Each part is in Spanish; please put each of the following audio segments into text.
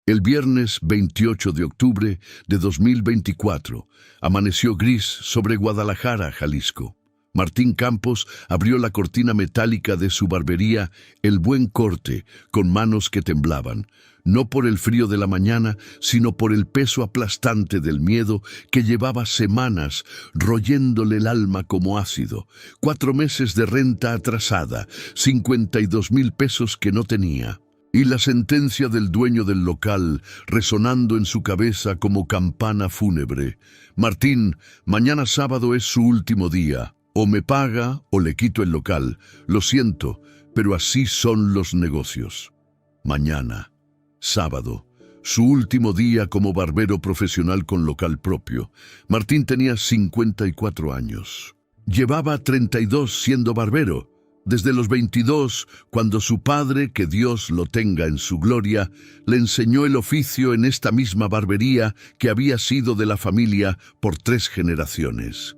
El viernes 28 de octubre de 2024 amaneció gris sobre Guadalajara, Jalisco. Martín Campos abrió la cortina metálica de su barbería El Buen Corte con manos que temblaban, no por el frío de la mañana, sino por el peso aplastante del miedo que llevaba semanas royéndole el alma como ácido. 4 meses de renta atrasada, 52,000 pesos que no tenía. Y la sentencia del dueño del local resonando en su cabeza como campana fúnebre. Martín, mañana sábado es su último día. O me paga o le quito el local. Lo siento, pero así son los negocios. Mañana, sábado, su último día como barbero profesional con local propio. Martín tenía 54 años. Llevaba 32 siendo barbero. Desde los 22, cuando su padre, que Dios lo tenga en su gloria, le enseñó el oficio en esta misma barbería que había sido de la familia por 3 generaciones.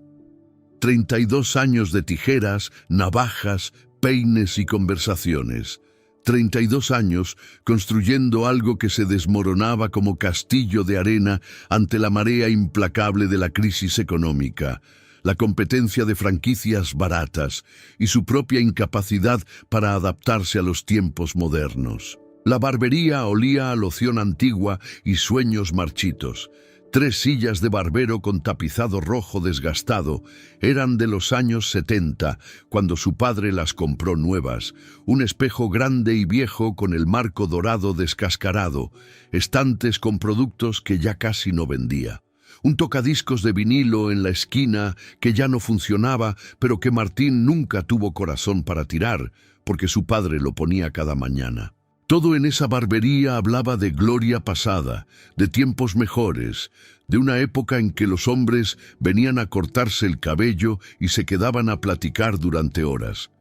32 años de tijeras, navajas, peines y conversaciones. 32 años construyendo algo que se desmoronaba como castillo de arena ante la marea implacable de la crisis económica, la competencia de franquicias baratas y su propia incapacidad para adaptarse a los tiempos modernos. La barbería olía a loción antigua y sueños marchitos. 3 sillas de barbero con tapizado rojo desgastado eran de los años 70, cuando su padre las compró nuevas. Un espejo grande y viejo con el marco dorado descascarado, estantes con productos que ya casi no vendía. Un tocadiscos de vinilo en la esquina que ya no funcionaba, pero que Martín nunca tuvo corazón para tirar, porque su padre lo ponía cada mañana. Todo en esa barbería hablaba de gloria pasada, de tiempos mejores, de una época en que los hombres venían a cortarse el cabello y se quedaban a platicar durante horas.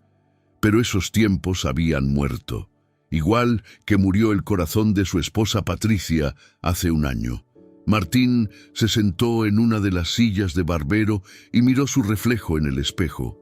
Pero esos tiempos habían muerto, igual que murió el corazón de su esposa Patricia hace un año. Martín se sentó en una de las sillas de barbero y miró su reflejo en el espejo.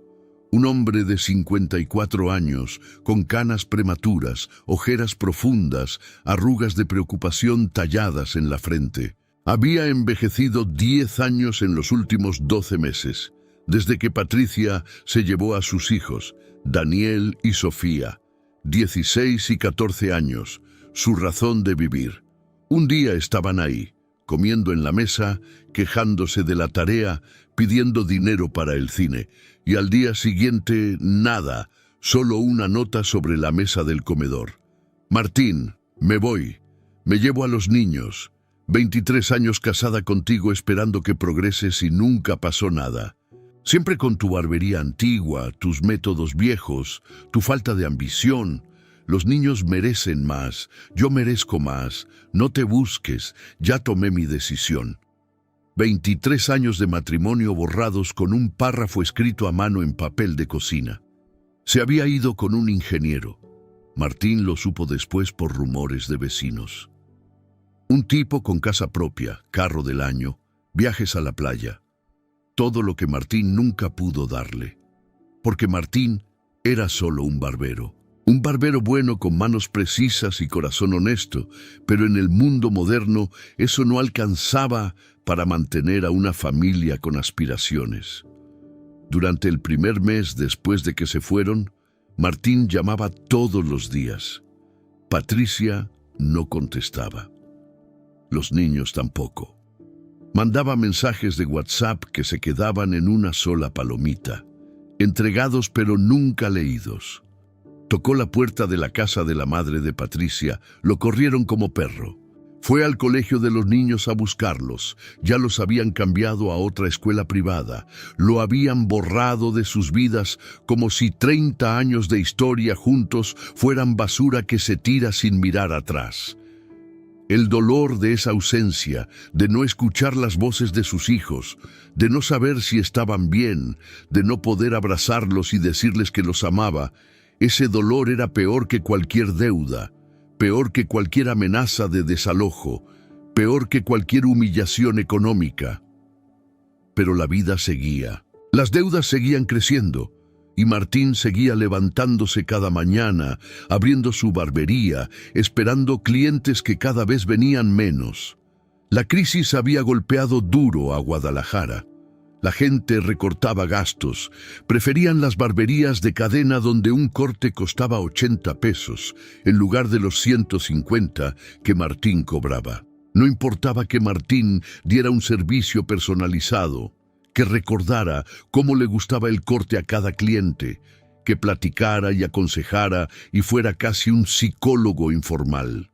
Un hombre de 54 años, con canas prematuras, ojeras profundas, arrugas de preocupación talladas en la frente. Había envejecido 10 años en los últimos 12 meses, desde que Patricia se llevó a sus hijos, Daniel y Sofía, 16 y 14 años, su razón de vivir. Un día estaban ahí, comiendo en la mesa, quejándose de la tarea, pidiendo dinero para el cine, y al día siguiente nada, solo una nota sobre la mesa del comedor. Martín, me voy, me llevo a los niños, 23 años casada contigo esperando que progreses y nunca pasó nada. Siempre con tu barbería antigua, tus métodos viejos, tu falta de ambición. Los niños merecen más, yo merezco más, no te busques, ya tomé mi decisión. 23 años de matrimonio borrados con un párrafo escrito a mano en papel de cocina. Se había ido con un ingeniero. Martín lo supo después por rumores de vecinos. Un tipo con casa propia, carro del año, viajes a la playa. Todo lo que Martín nunca pudo darle. Porque Martín era solo un barbero. Un barbero bueno con manos precisas y corazón honesto, pero en el mundo moderno eso no alcanzaba para mantener a una familia con aspiraciones. Durante el primer mes después de que se fueron, Martín llamaba todos los días. Patricia no contestaba. Los niños tampoco. Mandaba mensajes de WhatsApp que se quedaban en una sola palomita, entregados pero nunca leídos. Tocó la puerta de la casa de la madre de Patricia, lo corrieron como perro. Fue al colegio de los niños a buscarlos, ya los habían cambiado a otra escuela privada, lo habían borrado de sus vidas como si 30 años de historia juntos fueran basura que se tira sin mirar atrás. El dolor de esa ausencia, de no escuchar las voces de sus hijos, de no saber si estaban bien, de no poder abrazarlos y decirles que los amaba, ese dolor era peor que cualquier deuda, peor que cualquier amenaza de desalojo, peor que cualquier humillación económica. Pero la vida seguía. Las deudas seguían creciendo. Y Martín seguía levantándose cada mañana, abriendo su barbería, esperando clientes que cada vez venían menos. La crisis había golpeado duro a Guadalajara. La gente recortaba gastos, preferían las barberías de cadena donde un corte costaba 80 pesos, en lugar de los 150 que Martín cobraba. No importaba que Martín diera un servicio personalizado, que recordara cómo le gustaba el corte a cada cliente, que platicara y aconsejara y fuera casi un psicólogo informal.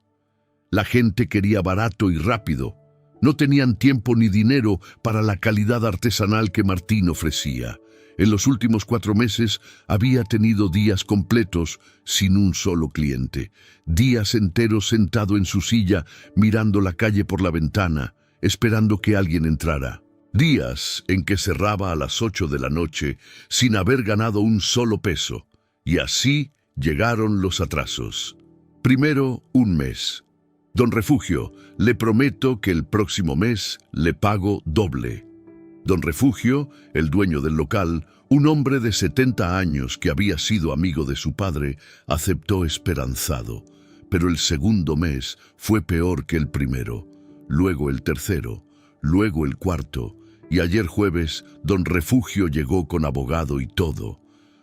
La gente quería barato y rápido. No tenían tiempo ni dinero para la calidad artesanal que Martín ofrecía. En los últimos 4 meses había tenido días completos sin un solo cliente, días enteros sentado en su silla mirando la calle por la ventana, esperando que alguien entrara. Días en que cerraba a las 8 de la noche sin haber ganado un solo peso. Y así llegaron los atrasos. Primero, un mes. Don Refugio, le prometo que el próximo mes le pago doble. Don Refugio, el dueño del local, un hombre de 70 años que había sido amigo de su padre, aceptó esperanzado. Pero el segundo mes fue peor que el primero, luego el tercero, luego el cuarto, y ayer jueves don Refugio llegó con abogado y todo.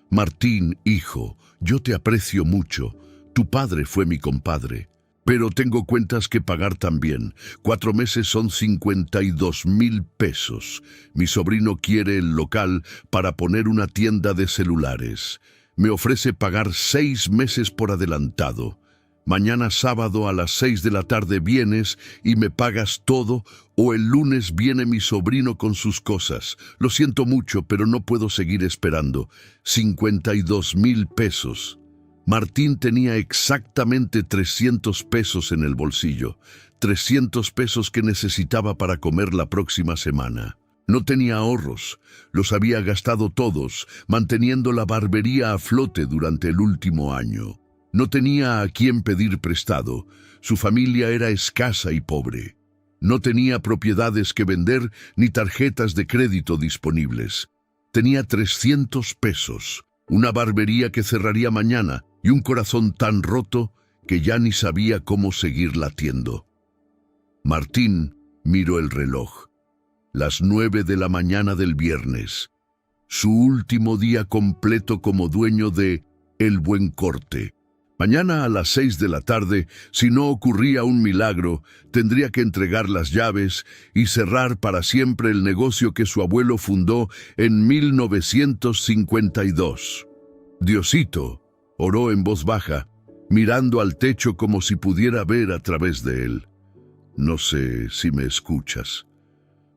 Martín, hijo, yo te aprecio mucho. Tu padre fue mi compadre. Pero tengo cuentas que pagar también. 4 meses son 52,000 pesos. Mi sobrino quiere el local para poner una tienda de celulares. Me ofrece pagar 6 meses por adelantado. Mañana sábado a las 6 de la tarde vienes y me pagas todo, o el lunes viene mi sobrino con sus cosas. Lo siento mucho, pero no puedo seguir esperando. 52,000 pesos. Martín tenía exactamente 300 pesos en el bolsillo, 300 pesos que necesitaba para comer la próxima semana. No tenía ahorros, los había gastado todos, manteniendo la barbería a flote durante el último año. No tenía a quién pedir prestado, su familia era escasa y pobre. No tenía propiedades que vender ni tarjetas de crédito disponibles. Tenía 300 pesos, una barbería que cerraría mañana y un corazón tan roto que ya ni sabía cómo seguir latiendo. Martín miró el reloj. Las 9 de la mañana del viernes. Su último día completo como dueño de El Buen Corte. Mañana a las 6 de la tarde, si no ocurría un milagro, tendría que entregar las llaves y cerrar para siempre el negocio que su abuelo fundó en 1952. Diosito, oró en voz baja, mirando al techo como si pudiera ver a través de él. No sé si me escuchas.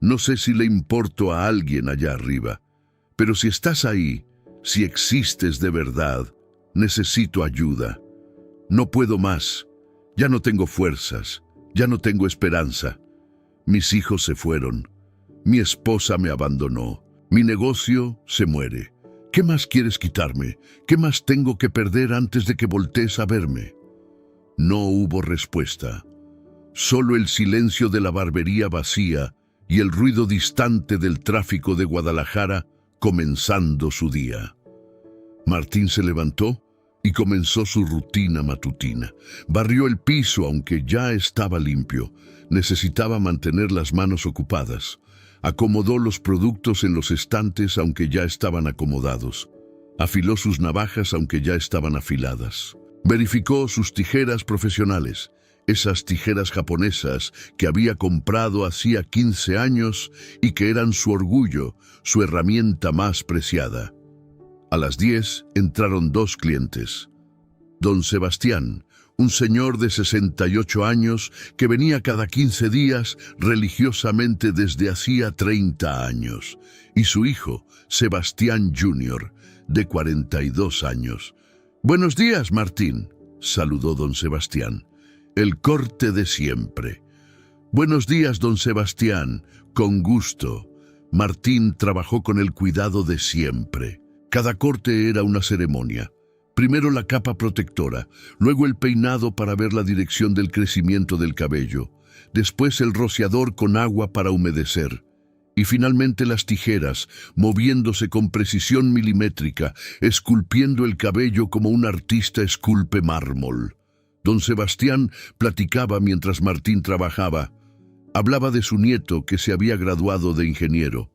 No sé si le importo a alguien allá arriba. Pero si estás ahí, si existes de verdad, necesito ayuda. No puedo más. Ya no tengo fuerzas. Ya no tengo esperanza. Mis hijos se fueron. Mi esposa me abandonó. Mi negocio se muere. ¿Qué más quieres quitarme? ¿Qué más tengo que perder antes de que voltees a verme? No hubo respuesta. Solo el silencio de la barbería vacía y el ruido distante del tráfico de Guadalajara comenzando su día. Martín se levantó y comenzó su rutina matutina. Barrió el piso aunque ya estaba limpio. Necesitaba mantener las manos ocupadas. Acomodó los productos en los estantes aunque ya estaban acomodados. Afiló sus navajas aunque ya estaban afiladas. Verificó sus tijeras profesionales, esas tijeras japonesas que había comprado hacía 15 años y que eran su orgullo, su herramienta más preciada. A las 10 entraron 2 clientes. Don Sebastián, un señor de 68 años que venía cada 15 días religiosamente desde hacía 30 años, y su hijo, Sebastián Jr., de 42 años. «Buenos días, Martín», saludó don Sebastián. «El corte de siempre». «Buenos días, don Sebastián, con gusto». Martín trabajó con el cuidado de siempre. Cada corte era una ceremonia. Primero la capa protectora, luego el peinado para ver la dirección del crecimiento del cabello, después el rociador con agua para humedecer. Y finalmente las tijeras, moviéndose con precisión milimétrica, esculpiendo el cabello como un artista esculpe mármol. Don Sebastián platicaba mientras Martín trabajaba. Hablaba de su nieto que se había graduado de ingeniero,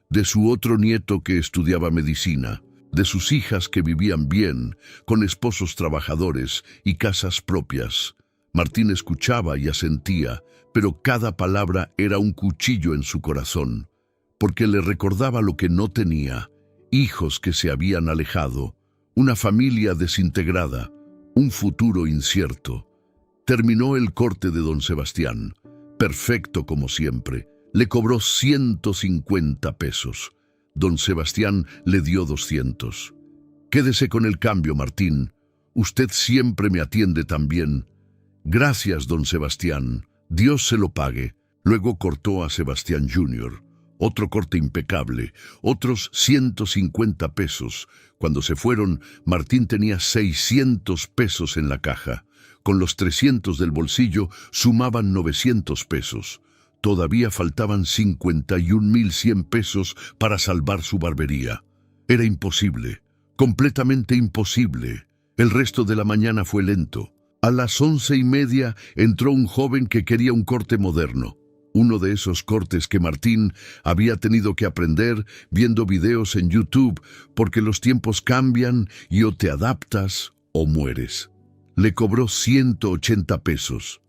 de su otro nieto que estudiaba medicina, de sus hijas que vivían bien, con esposos trabajadores y casas propias. Martín escuchaba y asentía, pero cada palabra era un cuchillo en su corazón, porque le recordaba lo que no tenía: hijos que se habían alejado, una familia desintegrada, un futuro incierto. Terminó el corte de don Sebastián, perfecto como siempre. Le cobró 150 pesos. Don Sebastián le dio 200. «Quédese con el cambio, Martín. Usted siempre me atiende tan bien». «Gracias, don Sebastián. Dios se lo pague». Luego cortó a Sebastián Jr. Otro corte impecable, otros 150 pesos. Cuando se fueron, Martín tenía 600 pesos en la caja. Con los 300 del bolsillo sumaban 900 pesos. Todavía faltaban 51.100 pesos para salvar su barbería. Era imposible, completamente imposible. El resto de la mañana fue lento. A las 11:30 entró un joven que quería un corte moderno. Uno de esos cortes que Martín había tenido que aprender viendo videos en YouTube, porque los tiempos cambian y o te adaptas o mueres. Le cobró 180 pesos.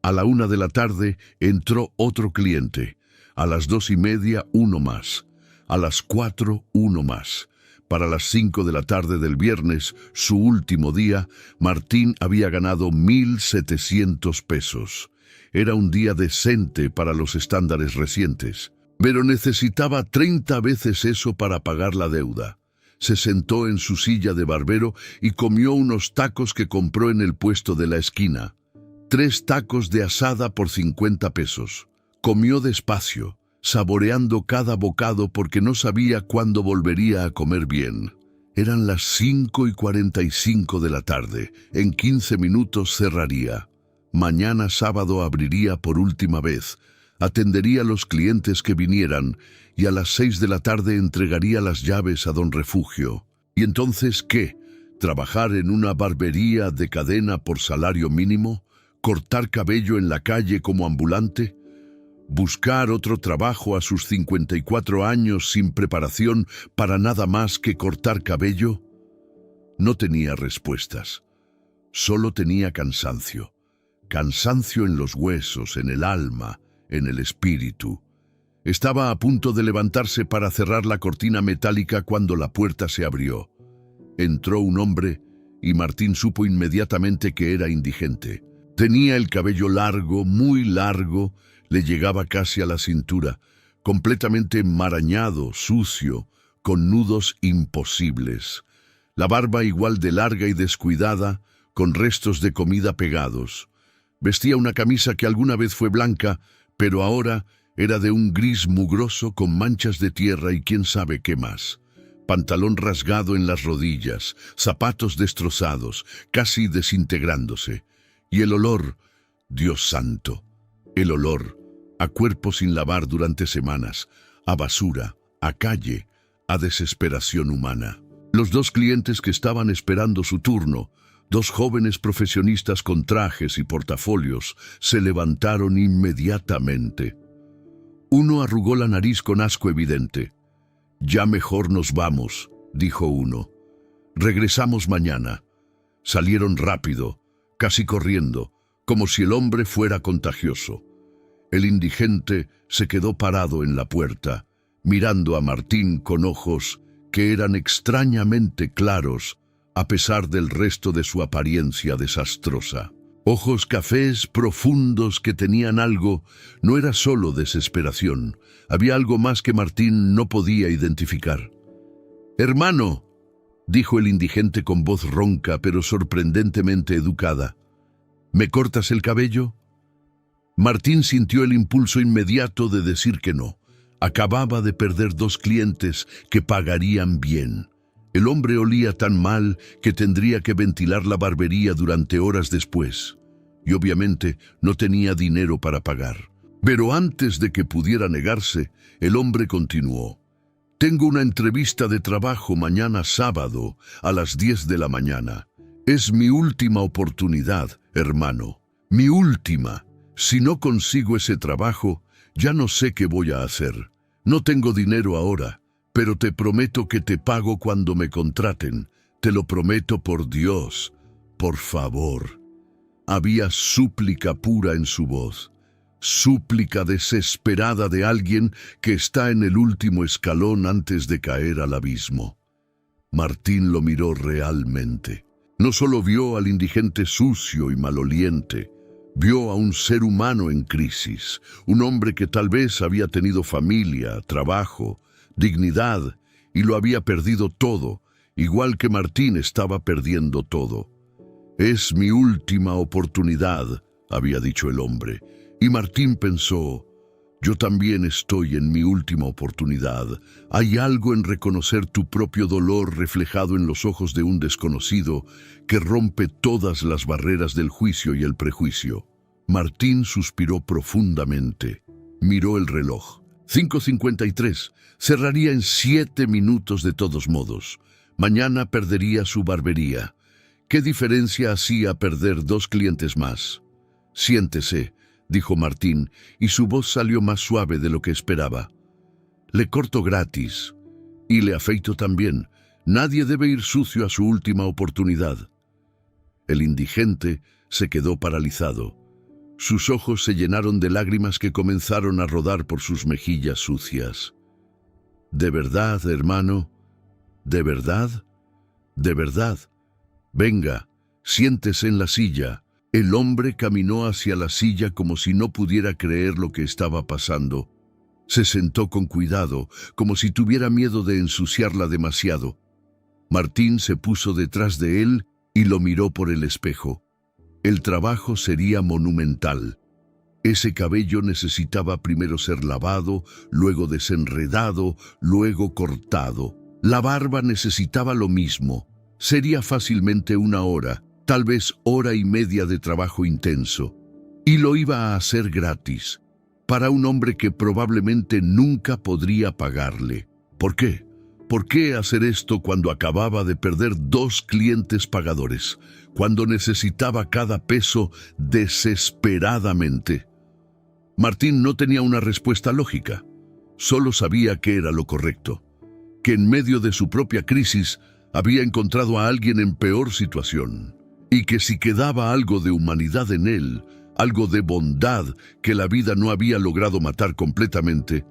A la 1 de la tarde entró otro cliente. A las 2:30 uno más. A las 4 uno más. Para las 5 de la tarde del viernes, su último día, Martín había ganado 1.700 pesos. Era un día decente para los estándares recientes, pero necesitaba 30 veces eso para pagar la deuda. Se sentó en su silla de barbero y comió unos tacos que compró en el puesto de la esquina. 3 tacos de asada por 50 pesos. Comió despacio, saboreando cada bocado porque no sabía cuándo volvería a comer bien. Eran las 5:45 de la tarde. En 15 minutos cerraría. Mañana sábado abriría por última vez. Atendería a los clientes que vinieran y a las 6 de la tarde entregaría las llaves a don Refugio. ¿Y entonces qué? ¿Trabajar en una barbería de cadena por salario mínimo? ¿Cortar cabello en la calle como ambulante? ¿Buscar otro trabajo a sus 54 años sin preparación para nada más que cortar cabello? No tenía respuestas. Solo tenía cansancio. Cansancio en los huesos, en el alma, en el espíritu. Estaba a punto de levantarse para cerrar la cortina metálica cuando la puerta se abrió. Entró un hombre y Martín supo inmediatamente que era indigente. Tenía el cabello largo, muy largo, le llegaba casi a la cintura, completamente enmarañado, sucio, con nudos imposibles. La barba igual de larga y descuidada, con restos de comida pegados. Vestía una camisa que alguna vez fue blanca, pero ahora era de un gris mugroso con manchas de tierra y quién sabe qué más. Pantalón rasgado en las rodillas, zapatos destrozados, casi desintegrándose. Y el olor, Dios santo, el olor, a cuerpo sin lavar durante semanas, a basura, a calle, a desesperación humana. Los 2 clientes que estaban esperando su turno, 2 jóvenes profesionistas con trajes y portafolios, se levantaron inmediatamente. Uno arrugó la nariz con asco evidente. «Ya mejor nos vamos», dijo uno. «Regresamos mañana». Salieron rápido, casi corriendo, como si el hombre fuera contagioso. El indigente se quedó parado en la puerta, mirando a Martín con ojos que eran extrañamente claros, a pesar del resto de su apariencia desastrosa. Ojos cafés profundos que tenían algo, no era solo desesperación, había algo más que Martín no podía identificar. «Hermano», dijo el indigente con voz ronca pero sorprendentemente educada, «¿me cortas el cabello?». Martín sintió el impulso inmediato de decir que no. Acababa de perder 2 clientes que pagarían bien. El hombre olía tan mal que tendría que ventilar la barbería durante horas después. Y obviamente no tenía dinero para pagar. Pero antes de que pudiera negarse, el hombre continuó. Tengo una entrevista de trabajo mañana sábado a las 10 de la mañana. Es mi última oportunidad, hermano. Mi última. Si no consigo ese trabajo, ya no sé qué voy a hacer. No tengo dinero ahora, pero te prometo que te pago cuando me contraten. Te lo prometo por Dios. Por favor. Había súplica pura en su voz. Súplica desesperada de alguien que está en el último escalón antes de caer al abismo. Martín lo miró realmente. No solo vio al indigente sucio y maloliente, vio a un ser humano en crisis, un hombre que tal vez había tenido familia, trabajo, dignidad, y lo había perdido todo, igual que Martín estaba perdiendo todo. Es mi última oportunidad, había dicho el hombre, y Martín pensó, yo también estoy en mi última oportunidad. Hay algo en reconocer tu propio dolor reflejado en los ojos de un desconocido que rompe todas las barreras del juicio y el prejuicio. Martín suspiró profundamente. Miró el reloj. 5:53. Cerraría en 7 minutos de todos modos. Mañana perdería su barbería. ¿Qué diferencia hacía perder 2 clientes más? Siéntese, dijo Martín, y su voz salió más suave de lo que esperaba. Le corto gratis. Y le afeito también. Nadie debe ir sucio a su última oportunidad. El indigente se quedó paralizado. Sus ojos se llenaron de lágrimas que comenzaron a rodar por sus mejillas sucias. ¿De verdad, hermano? ¿De verdad? ¿De verdad? Venga, siéntese en la silla. El hombre caminó hacia la silla como si no pudiera creer lo que estaba pasando. Se sentó con cuidado, como si tuviera miedo de ensuciarla demasiado. Martín se puso detrás de él y lo miró por el espejo. El trabajo sería monumental. Ese cabello necesitaba primero ser lavado, luego desenredado, luego cortado. La barba necesitaba lo mismo. Sería fácilmente 1 hora, tal vez 1 hora y media de trabajo intenso. Y lo iba a hacer gratis, para un hombre que probablemente nunca podría pagarle. ¿Por qué? ¿Por qué hacer esto cuando acababa de perder 2 clientes pagadores? Cuando necesitaba cada peso desesperadamente. Martín no tenía una respuesta lógica. Solo sabía que era lo correcto. Que en medio de su propia crisis había encontrado a alguien en peor situación. Y que si quedaba algo de humanidad en él, algo de bondad que la vida no había logrado matar completamente,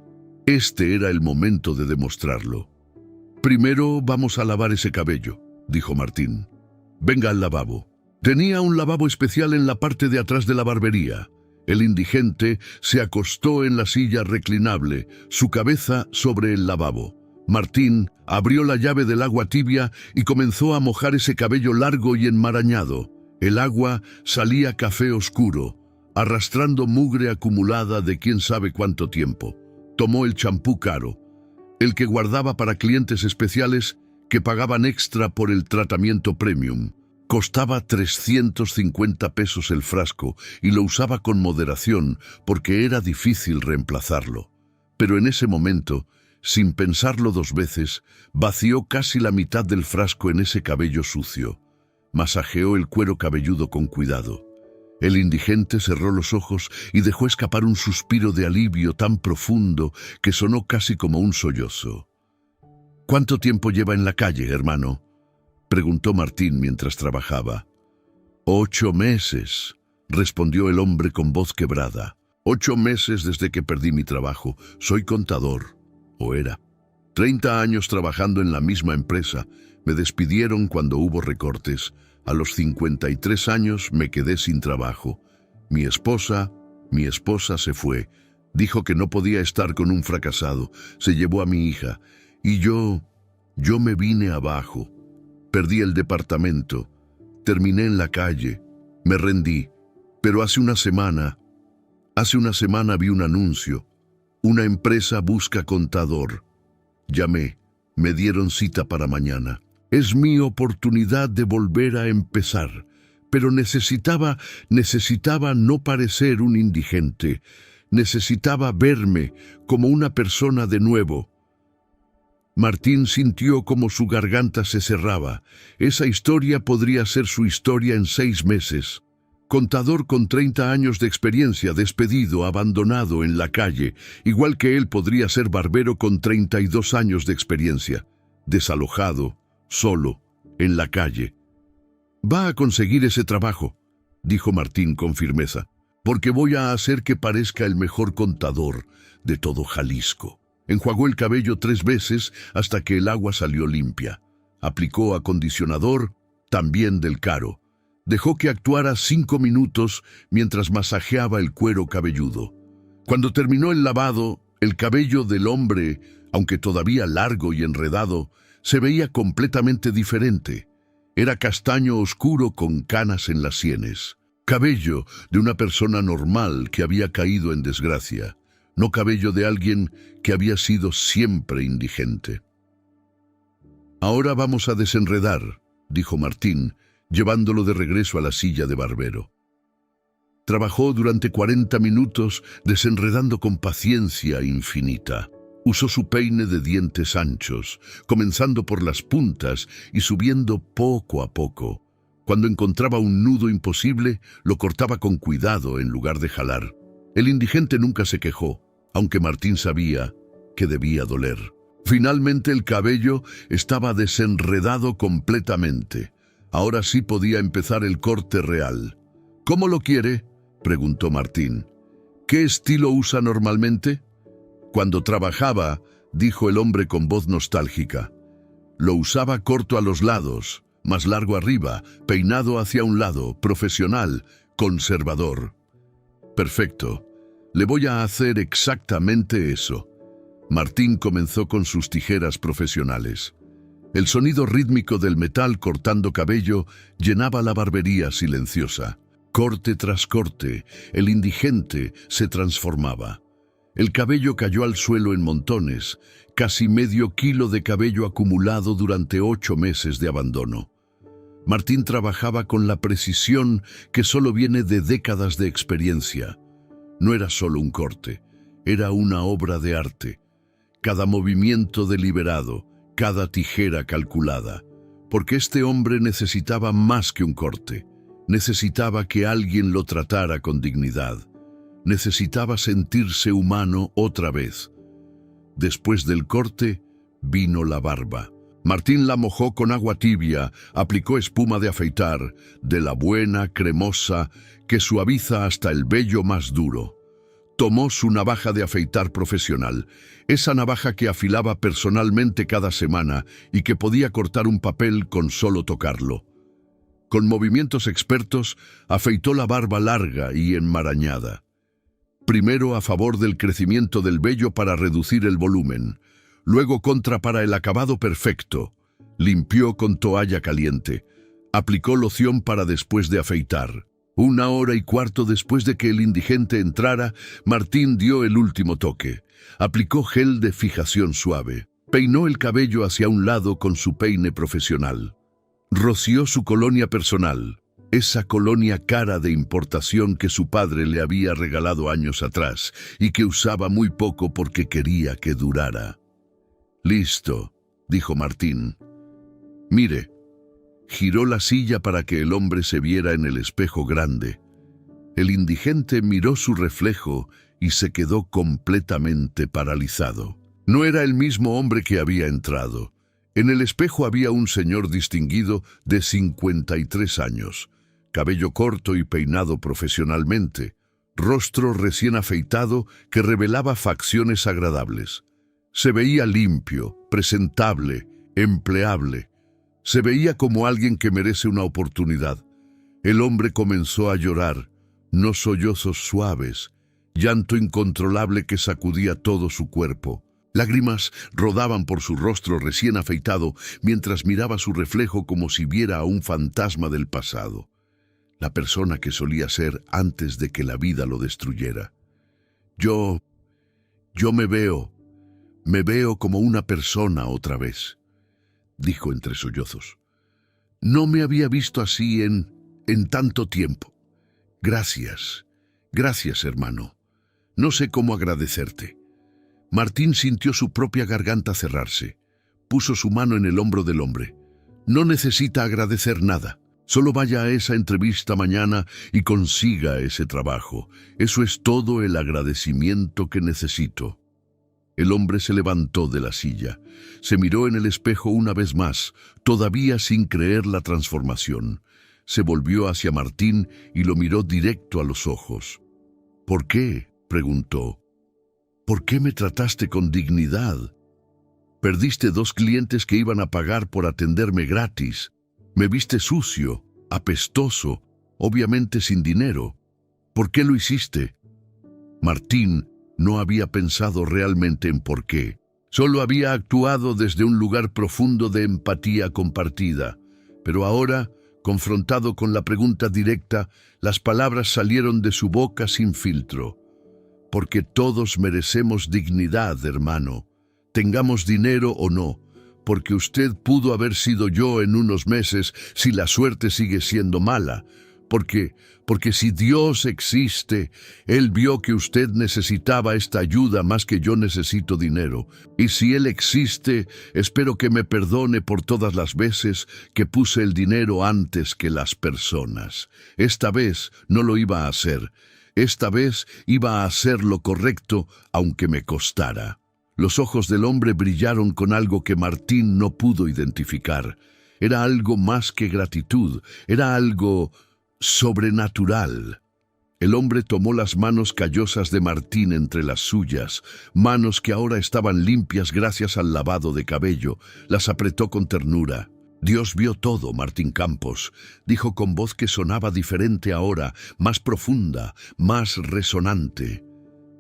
este era el momento de demostrarlo. Primero vamos a lavar ese cabello, dijo Martín. Venga al lavabo. Tenía un lavabo especial en la parte de atrás de la barbería. El indigente se acostó en la silla reclinable, su cabeza sobre el lavabo. Martín abrió la llave del agua tibia y comenzó a mojar ese cabello largo y enmarañado. El agua salía café oscuro, arrastrando mugre acumulada de quién sabe cuánto tiempo. Tomó el champú caro, el que guardaba para clientes especiales que pagaban extra por el tratamiento premium. Costaba 350 pesos el frasco y lo usaba con moderación porque era difícil reemplazarlo. Pero en ese momento, sin pensarlo 2 veces, vació casi la mitad del frasco en ese cabello sucio. Masajeó el cuero cabelludo con cuidado. El indigente cerró los ojos y dejó escapar un suspiro de alivio tan profundo que sonó casi como un sollozo. ¿Cuánto tiempo lleva en la calle, hermano?, preguntó Martín mientras trabajaba. 8 meses, respondió el hombre con voz quebrada. 8 meses desde que perdí mi trabajo. Soy contador, o era. 30 años trabajando en la misma empresa. Me despidieron cuando hubo recortes. A los 53 años me quedé sin trabajo. Mi esposa se fue. Dijo que no podía estar con un fracasado. Se llevó a mi hija. Y yo me vine abajo. Perdí el departamento. Terminé en la calle. Me rendí. Pero hace una semana vi un anuncio. Una empresa busca contador. Llamé. Me dieron cita para mañana. Es mi oportunidad de volver a empezar, pero necesitaba no parecer un indigente. Necesitaba verme como una persona de nuevo. Martín sintió como su garganta se cerraba. Esa historia podría ser su historia en 6 meses. Contador con 30 años de experiencia, despedido, abandonado en la calle. Igual que él podría ser barbero con 32 años de experiencia. Desalojado, solo, en la calle. «Va a conseguir ese trabajo», dijo Martín con firmeza, «porque voy a hacer que parezca el mejor contador de todo Jalisco». Enjuagó el cabello 3 veces hasta que el agua salió limpia. Aplicó acondicionador, también del caro. Dejó que actuara 5 minutos mientras masajeaba el cuero cabelludo. Cuando terminó el lavado, el cabello del hombre, aunque todavía largo y enredado, se veía completamente diferente. Era castaño oscuro con canas en las sienes. Cabello de una persona normal que había caído en desgracia, no cabello de alguien que había sido siempre indigente. «Ahora vamos a desenredar», dijo Martín, llevándolo de regreso a la silla de barbero. Trabajó durante 40 minutos desenredando con paciencia infinita. Usó su peine de dientes anchos, comenzando por las puntas y subiendo poco a poco. Cuando encontraba un nudo imposible, lo cortaba con cuidado en lugar de jalar. El indigente nunca se quejó, aunque Martín sabía que debía doler. Finalmente el cabello estaba desenredado completamente. Ahora sí podía empezar el corte real. «¿Cómo lo quiere?», preguntó Martín. «¿Qué estilo usa normalmente?». «Cuando trabajaba», dijo el hombre con voz nostálgica, «lo usaba corto a los lados, más largo arriba, peinado hacia un lado, profesional, conservador». «Perfecto. Le voy a hacer exactamente eso». Martín comenzó con sus tijeras profesionales. El sonido rítmico del metal cortando cabello llenaba la barbería silenciosa. Corte tras corte, el indigente se transformaba. El cabello cayó al suelo en montones, casi medio kilo de cabello acumulado durante 8 meses de abandono. Martín trabajaba con la precisión que solo viene de décadas de experiencia. No era solo un corte, era una obra de arte. Cada movimiento deliberado, cada tijera calculada, porque este hombre necesitaba más que un corte. Necesitaba que alguien lo tratara con dignidad. Necesitaba sentirse humano otra vez. Después del corte, vino la barba. Martín la mojó con agua tibia, aplicó espuma de afeitar, de la buena, cremosa, que suaviza hasta el vello más duro. Tomó su navaja de afeitar profesional, esa navaja que afilaba personalmente cada semana y que podía cortar un papel con solo tocarlo. Con movimientos expertos, afeitó la barba larga y enmarañada. Primero a favor del crecimiento del vello para reducir el volumen, luego contra para el acabado perfecto. Limpió con toalla caliente, aplicó loción para después de afeitar. 1 hora y cuarto después de que el indigente entrara, Martín dio el último toque. Aplicó gel de fijación suave. Peinó el cabello hacia un lado con su peine profesional. Roció su colonia personal, esa colonia cara de importación que su padre le había regalado años atrás y que usaba muy poco porque quería que durara. «Listo», dijo Martín. «Mire». Giró la silla para que el hombre se viera en el espejo grande. El indigente miró su reflejo y se quedó completamente paralizado. No era el mismo hombre que había entrado. En el espejo había un señor distinguido de 53 años, cabello corto y peinado profesionalmente, rostro recién afeitado que revelaba facciones agradables. Se veía limpio, presentable, empleable. Se veía como alguien que merece una oportunidad. El hombre comenzó a llorar, no sollozos suaves, llanto incontrolable que sacudía todo su cuerpo. Lágrimas rodaban por su rostro recién afeitado mientras miraba su reflejo como si viera a un fantasma del pasado, la persona que solía ser antes de que la vida lo destruyera. Yo me veo como una persona otra vez», dijo entre sollozos. «No me había visto así en tanto tiempo. Gracias, hermano. No sé cómo agradecerte. Martín sintió su propia garganta cerrarse. Puso su mano en el hombro del hombre. No necesita agradecer nada. Solo vaya a esa entrevista mañana y consiga ese trabajo. Eso es todo el agradecimiento que necesito. El hombre se levantó de la silla. Se miró en el espejo una vez más, todavía sin creer la transformación. Se volvió hacia Martín y lo miró directo a los ojos. ¿Por qué?, preguntó. ¿Por qué me trataste con dignidad? Perdiste 2 clientes que iban a pagar por atenderme gratis. Me viste sucio, apestoso, obviamente sin dinero. ¿Por qué lo hiciste? Martín no había pensado realmente en por qué. Solo había actuado desde un lugar profundo de empatía compartida. Pero ahora, confrontado con la pregunta directa, las palabras salieron de su boca sin filtro. Porque todos merecemos dignidad, hermano. Tengamos dinero o no. Porque usted pudo haber sido yo en unos meses si la suerte sigue siendo mala. Porque si Dios existe, Él vio que usted necesitaba esta ayuda más que yo necesito dinero. Y si Él existe, espero que me perdone por todas las veces que puse el dinero antes que las personas. Esta vez no lo iba a hacer. Esta vez iba a hacer lo correcto, aunque me costara. Los ojos del hombre brillaron con algo que Martín no pudo identificar. Era algo más que gratitud, era algo sobrenatural. El hombre tomó las manos callosas de Martín entre las suyas, manos que ahora estaban limpias gracias al lavado de cabello. Las apretó con ternura. Dios vio todo, Martín Campos, dijo con voz que sonaba diferente ahora, más profunda, más resonante.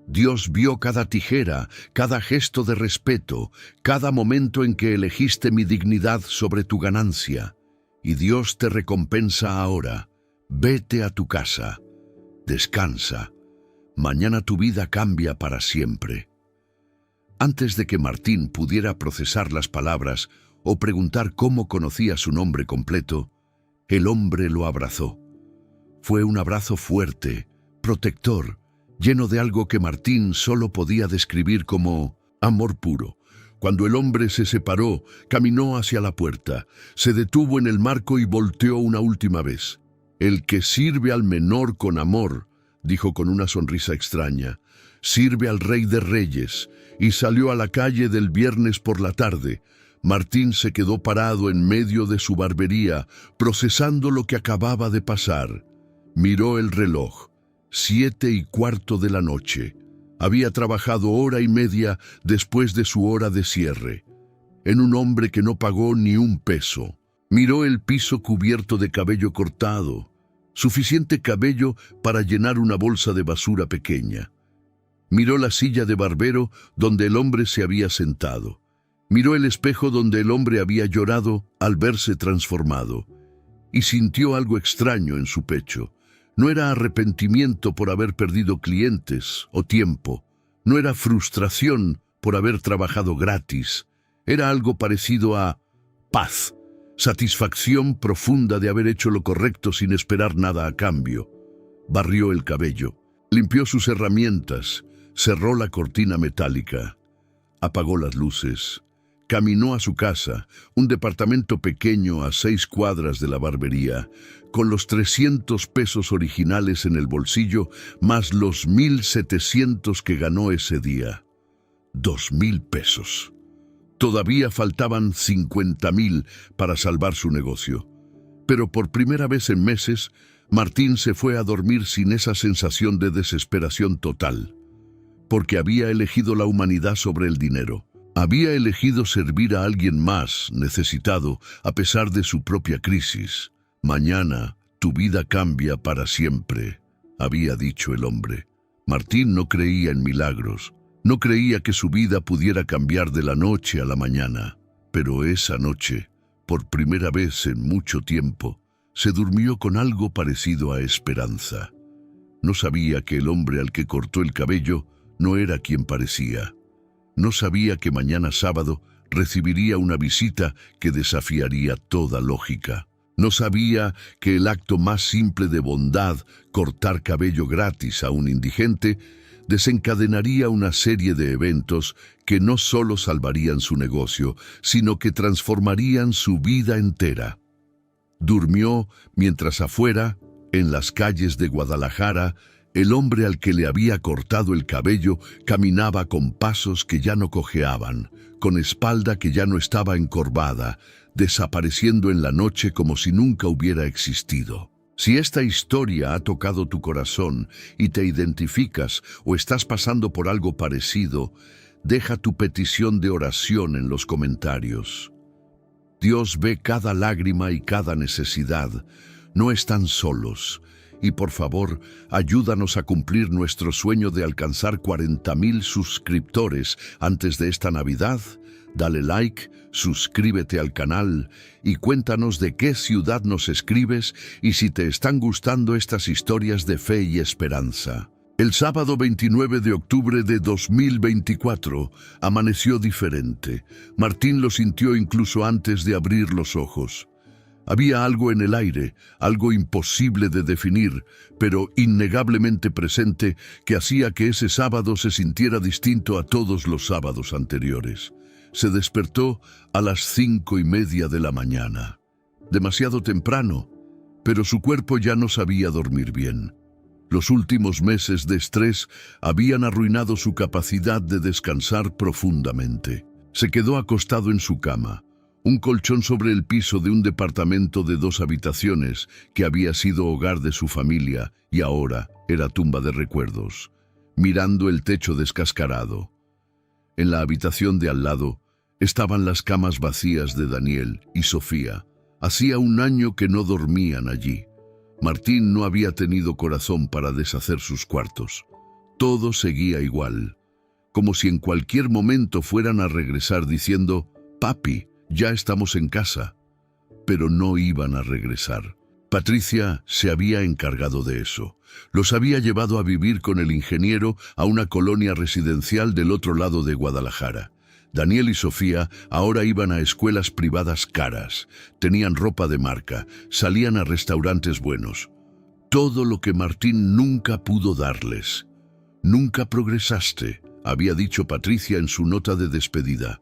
Dios vio cada tijera, cada gesto de respeto, cada momento en que elegiste mi dignidad sobre tu ganancia. Y Dios te recompensa ahora. Vete a tu casa. Descansa. Mañana tu vida cambia para siempre. Antes de que Martín pudiera procesar las palabras o preguntar cómo conocía su nombre completo, el hombre lo abrazó. Fue un abrazo fuerte, protector, lleno de algo que Martín solo podía describir como amor puro. Cuando el hombre se separó, caminó hacia la puerta, se detuvo en el marco y volteó una última vez. El que sirve al menor con amor, dijo con una sonrisa extraña, sirve al Rey de Reyes, y salió a la calle del viernes por la tarde. Martín se quedó parado en medio de su barbería, procesando lo que acababa de pasar. Miró el reloj. 7:15 de la noche. Había trabajado 1:30 después de su hora de cierre. En un hombre que no pagó ni un peso. Miró el piso cubierto de cabello cortado, suficiente cabello para llenar una bolsa de basura pequeña. Miró la silla de barbero donde el hombre se había sentado. Miró el espejo donde el hombre había llorado al verse transformado. Y sintió algo extraño en su pecho. No era arrepentimiento por haber perdido clientes o tiempo. No era frustración por haber trabajado gratis. Era algo parecido a paz, satisfacción profunda de haber hecho lo correcto sin esperar nada a cambio. Barrió el cabello, limpió sus herramientas, cerró la cortina metálica, apagó las luces. Caminó a su casa, un departamento pequeño a 6 cuadras de la barbería, con los 300 pesos originales en el bolsillo, más los 1,700 que ganó ese día. 2,000 pesos. Todavía faltaban 50,000 para salvar su negocio. Pero por primera vez en meses, Martín se fue a dormir sin esa sensación de desesperación total, porque había elegido la humanidad sobre el dinero. Había elegido servir a alguien más necesitado a pesar de su propia crisis. Mañana tu vida cambia para siempre, había dicho el hombre. Martín no creía en milagros, no creía que su vida pudiera cambiar de la noche a la mañana. Pero esa noche, por primera vez en mucho tiempo, se durmió con algo parecido a esperanza. No sabía que el hombre al que cortó el cabello no era quien parecía. No sabía que mañana sábado recibiría una visita que desafiaría toda lógica. No sabía que el acto más simple de bondad, cortar cabello gratis a un indigente, desencadenaría una serie de eventos que no solo salvarían su negocio, sino que transformarían su vida entera. Durmió mientras afuera, en las calles de Guadalajara, el hombre al que le había cortado el cabello caminaba con pasos que ya no cojeaban, con espalda que ya no estaba encorvada, desapareciendo en la noche como si nunca hubiera existido. Si esta historia ha tocado tu corazón y te identificas o estás pasando por algo parecido, deja tu petición de oración en los comentarios. Dios ve cada lágrima y cada necesidad. No están solos. Y por favor, ayúdanos a cumplir nuestro sueño de alcanzar 40,000 suscriptores antes de esta Navidad. Dale like, suscríbete al canal y cuéntanos de qué ciudad nos escribes y si te están gustando estas historias de fe y esperanza. El sábado 29 de octubre de 2024 amaneció diferente. Martín lo sintió incluso antes de abrir los ojos. Había algo en el aire, algo imposible de definir, pero innegablemente presente, que hacía que ese sábado se sintiera distinto a todos los sábados anteriores. Se despertó a las 5:30 de la mañana. Demasiado temprano, pero su cuerpo ya no sabía dormir bien. Los últimos meses de estrés habían arruinado su capacidad de descansar profundamente. Se quedó acostado en su cama, un colchón sobre el piso de un departamento de 2 habitaciones que había sido hogar de su familia y ahora era tumba de recuerdos, mirando el techo descascarado. En la habitación de al lado estaban las camas vacías de Daniel y Sofía. Hacía 1 año que no dormían allí. Martín no había tenido corazón para deshacer sus cuartos. Todo seguía igual, como si en cualquier momento fueran a regresar diciendo: «Papi, ya estamos en casa», pero no iban a regresar. Patricia se había encargado de eso. Los había llevado a vivir con el ingeniero a una colonia residencial del otro lado de Guadalajara. Daniel y Sofía ahora iban a escuelas privadas caras, tenían ropa de marca, salían a restaurantes buenos. Todo lo que Martín nunca pudo darles. «Nunca progresaste», había dicho Patricia en su nota de despedida.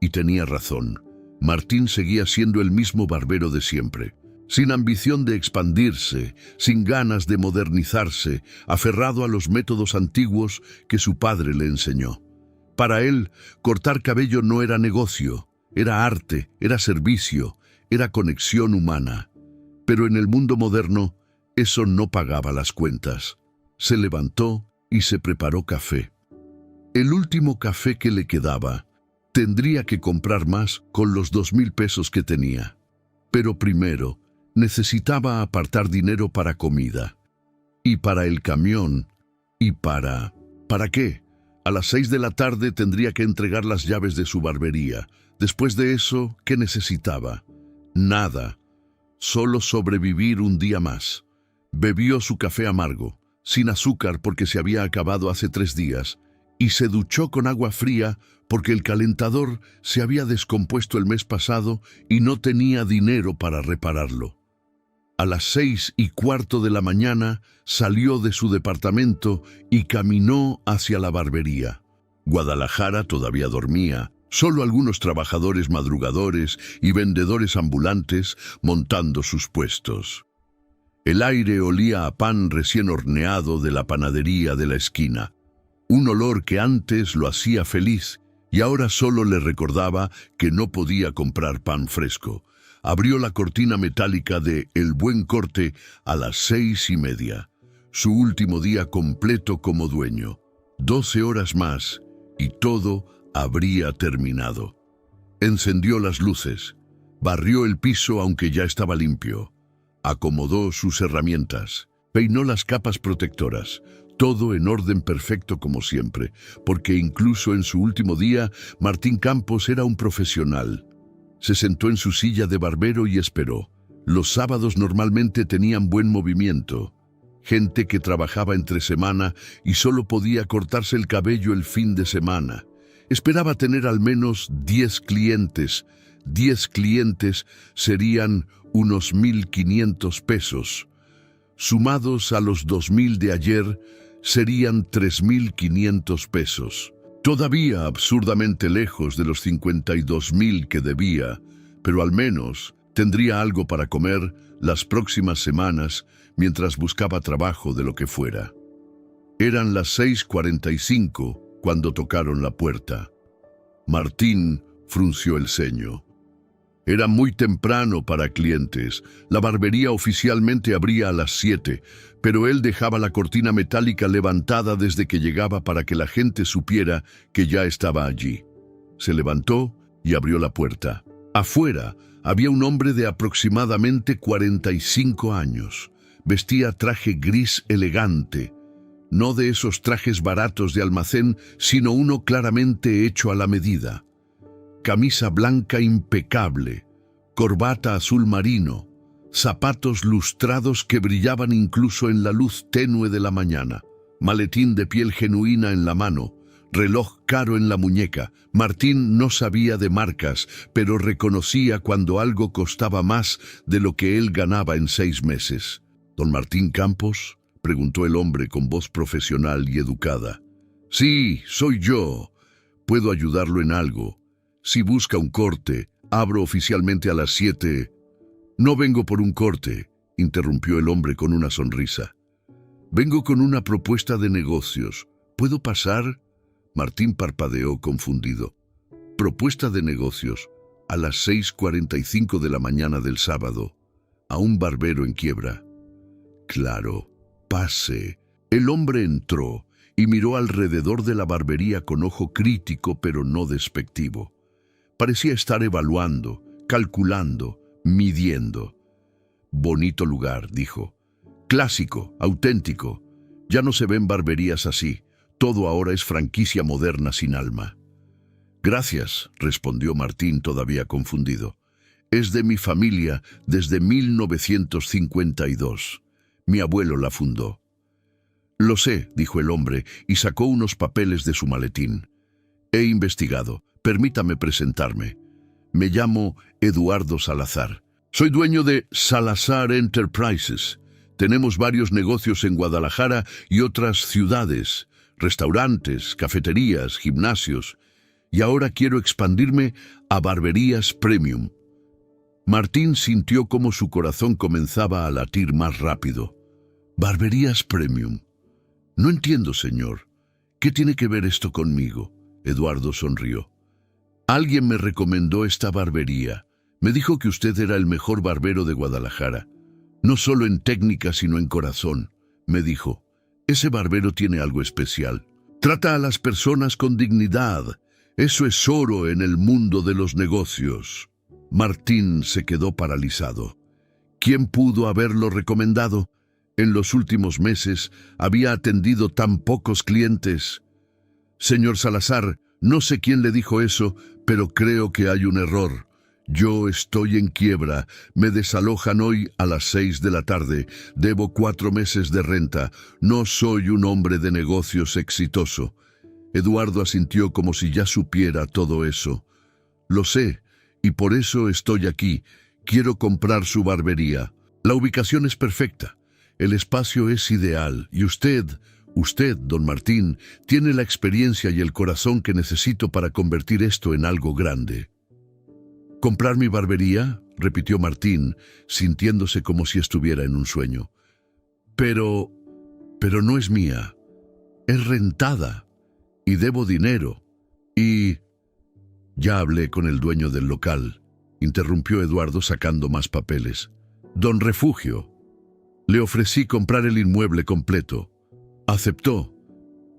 Y tenía razón. Martín seguía siendo el mismo barbero de siempre, sin ambición de expandirse, sin ganas de modernizarse, aferrado a los métodos antiguos que su padre le enseñó. Para él, cortar cabello no era negocio, era arte, era servicio, era conexión humana. Pero en el mundo moderno, eso no pagaba las cuentas. Se levantó y se preparó café. El último café que le quedaba. Tendría que comprar más con los 2,000 pesos que tenía. Pero primero, necesitaba apartar dinero para comida. Y para el camión. Y ¿para qué? A las 6 de la tarde tendría que entregar las llaves de su barbería. Después de eso, ¿qué necesitaba? Nada. Solo sobrevivir un día más. Bebió su café amargo, sin azúcar porque se había acabado hace 3 días, y se duchó con agua fría porque el calentador se había descompuesto el mes pasado y no tenía dinero para repararlo. A las 6:15 de la mañana salió de su departamento y caminó hacia la barbería. Guadalajara todavía dormía, solo algunos trabajadores madrugadores y vendedores ambulantes montando sus puestos. El aire olía a pan recién horneado de la panadería de la esquina, un olor que antes lo hacía feliz y ahora solo le recordaba que no podía comprar pan fresco. Abrió la cortina metálica de El Buen Corte a las 6:30, su último día completo como dueño. 12 horas más y todo habría terminado. Encendió las luces, barrió el piso aunque ya estaba limpio, acomodó sus herramientas, peinó las capas protectoras, todo en orden perfecto como siempre, porque incluso en su último día, Martín Campos era un profesional. Se sentó en su silla de barbero y esperó. Los sábados normalmente tenían buen movimiento. Gente que trabajaba entre semana y solo podía cortarse el cabello el fin de semana. Esperaba tener al menos 10 clientes. 10 clientes serían unos 1,500 pesos. Sumados a los 2,000 de ayer, serían 3.500 pesos. Todavía absurdamente lejos de los 52.000 que debía, pero al menos tendría algo para comer las próximas semanas mientras buscaba trabajo de lo que fuera. Eran las 6:45 cuando tocaron la puerta. Martín frunció el ceño. Era muy temprano para clientes. La barbería oficialmente abría a las 7, pero él dejaba la cortina metálica levantada desde que llegaba para que la gente supiera que ya estaba allí. Se levantó y abrió la puerta. Afuera había un hombre de aproximadamente 45 años. Vestía traje gris elegante, no de esos trajes baratos de almacén, sino uno claramente hecho a la medida. Camisa blanca impecable, corbata azul marino, zapatos lustrados que brillaban incluso en la luz tenue de la mañana, maletín de piel genuina en la mano, reloj caro en la muñeca. Martín no sabía de marcas, pero reconocía cuando algo costaba más de lo que él ganaba en 6 meses. ¿Don Martín Campos?, preguntó el hombre con voz profesional y educada. Sí, soy yo. ¿Puedo ayudarlo en algo? Si busca un corte, abro oficialmente a las 7. No vengo por un corte, interrumpió el hombre con una sonrisa. Vengo con una propuesta de negocios. ¿Puedo pasar? Martín parpadeó confundido. Propuesta de negocios, a las 6:45 de la mañana del sábado, a un barbero en quiebra. Claro, pase. El hombre entró y miró alrededor de la barbería con ojo crítico pero no despectivo. Parecía estar evaluando, calculando, midiendo. Bonito lugar, dijo. Clásico, auténtico. Ya no se ven barberías así. Todo ahora es franquicia moderna sin alma. Gracias, respondió Martín todavía confundido. Es de mi familia desde 1952. Mi abuelo la fundó. Lo sé, dijo el hombre y sacó unos papeles de su maletín. He investigado. Permítame presentarme. Me llamo Eduardo Salazar. Soy dueño de Salazar Enterprises. Tenemos varios negocios en Guadalajara y otras ciudades, restaurantes, cafeterías, gimnasios, y ahora quiero expandirme a barberías premium. Martín sintió como su corazón comenzaba a latir más rápido. Barberías premium. No entiendo, señor. ¿Qué tiene que ver esto conmigo? Eduardo sonrió. Alguien me recomendó esta barbería. Me dijo que usted era el mejor barbero de Guadalajara. No solo en técnica, sino en corazón. Me dijo, ese barbero tiene algo especial. Trata a las personas con dignidad. Eso es oro en el mundo de los negocios. Martín se quedó paralizado. ¿Quién pudo haberlo recomendado? En los últimos meses había atendido tan pocos clientes. Señor Salazar, no sé quién le dijo eso, pero creo que hay un error. Yo estoy en quiebra. Me desalojan hoy a las 6 de la tarde. Debo 4 meses de renta. No soy un hombre de negocios exitoso. Eduardo asintió como si ya supiera todo eso. Lo sé, y por eso estoy aquí. Quiero comprar su barbería. La ubicación es perfecta. El espacio es ideal. Y usted, don Martín, tiene la experiencia y el corazón que necesito para convertir esto en algo grande. ¿Comprar mi barbería?, repitió Martín, sintiéndose como si estuviera en un sueño. Pero no es mía. Es rentada. Y debo dinero. Y... Ya hablé con el dueño del local, interrumpió Eduardo sacando más papeles. Don Refugio. Le ofrecí comprar el inmueble completo. Aceptó.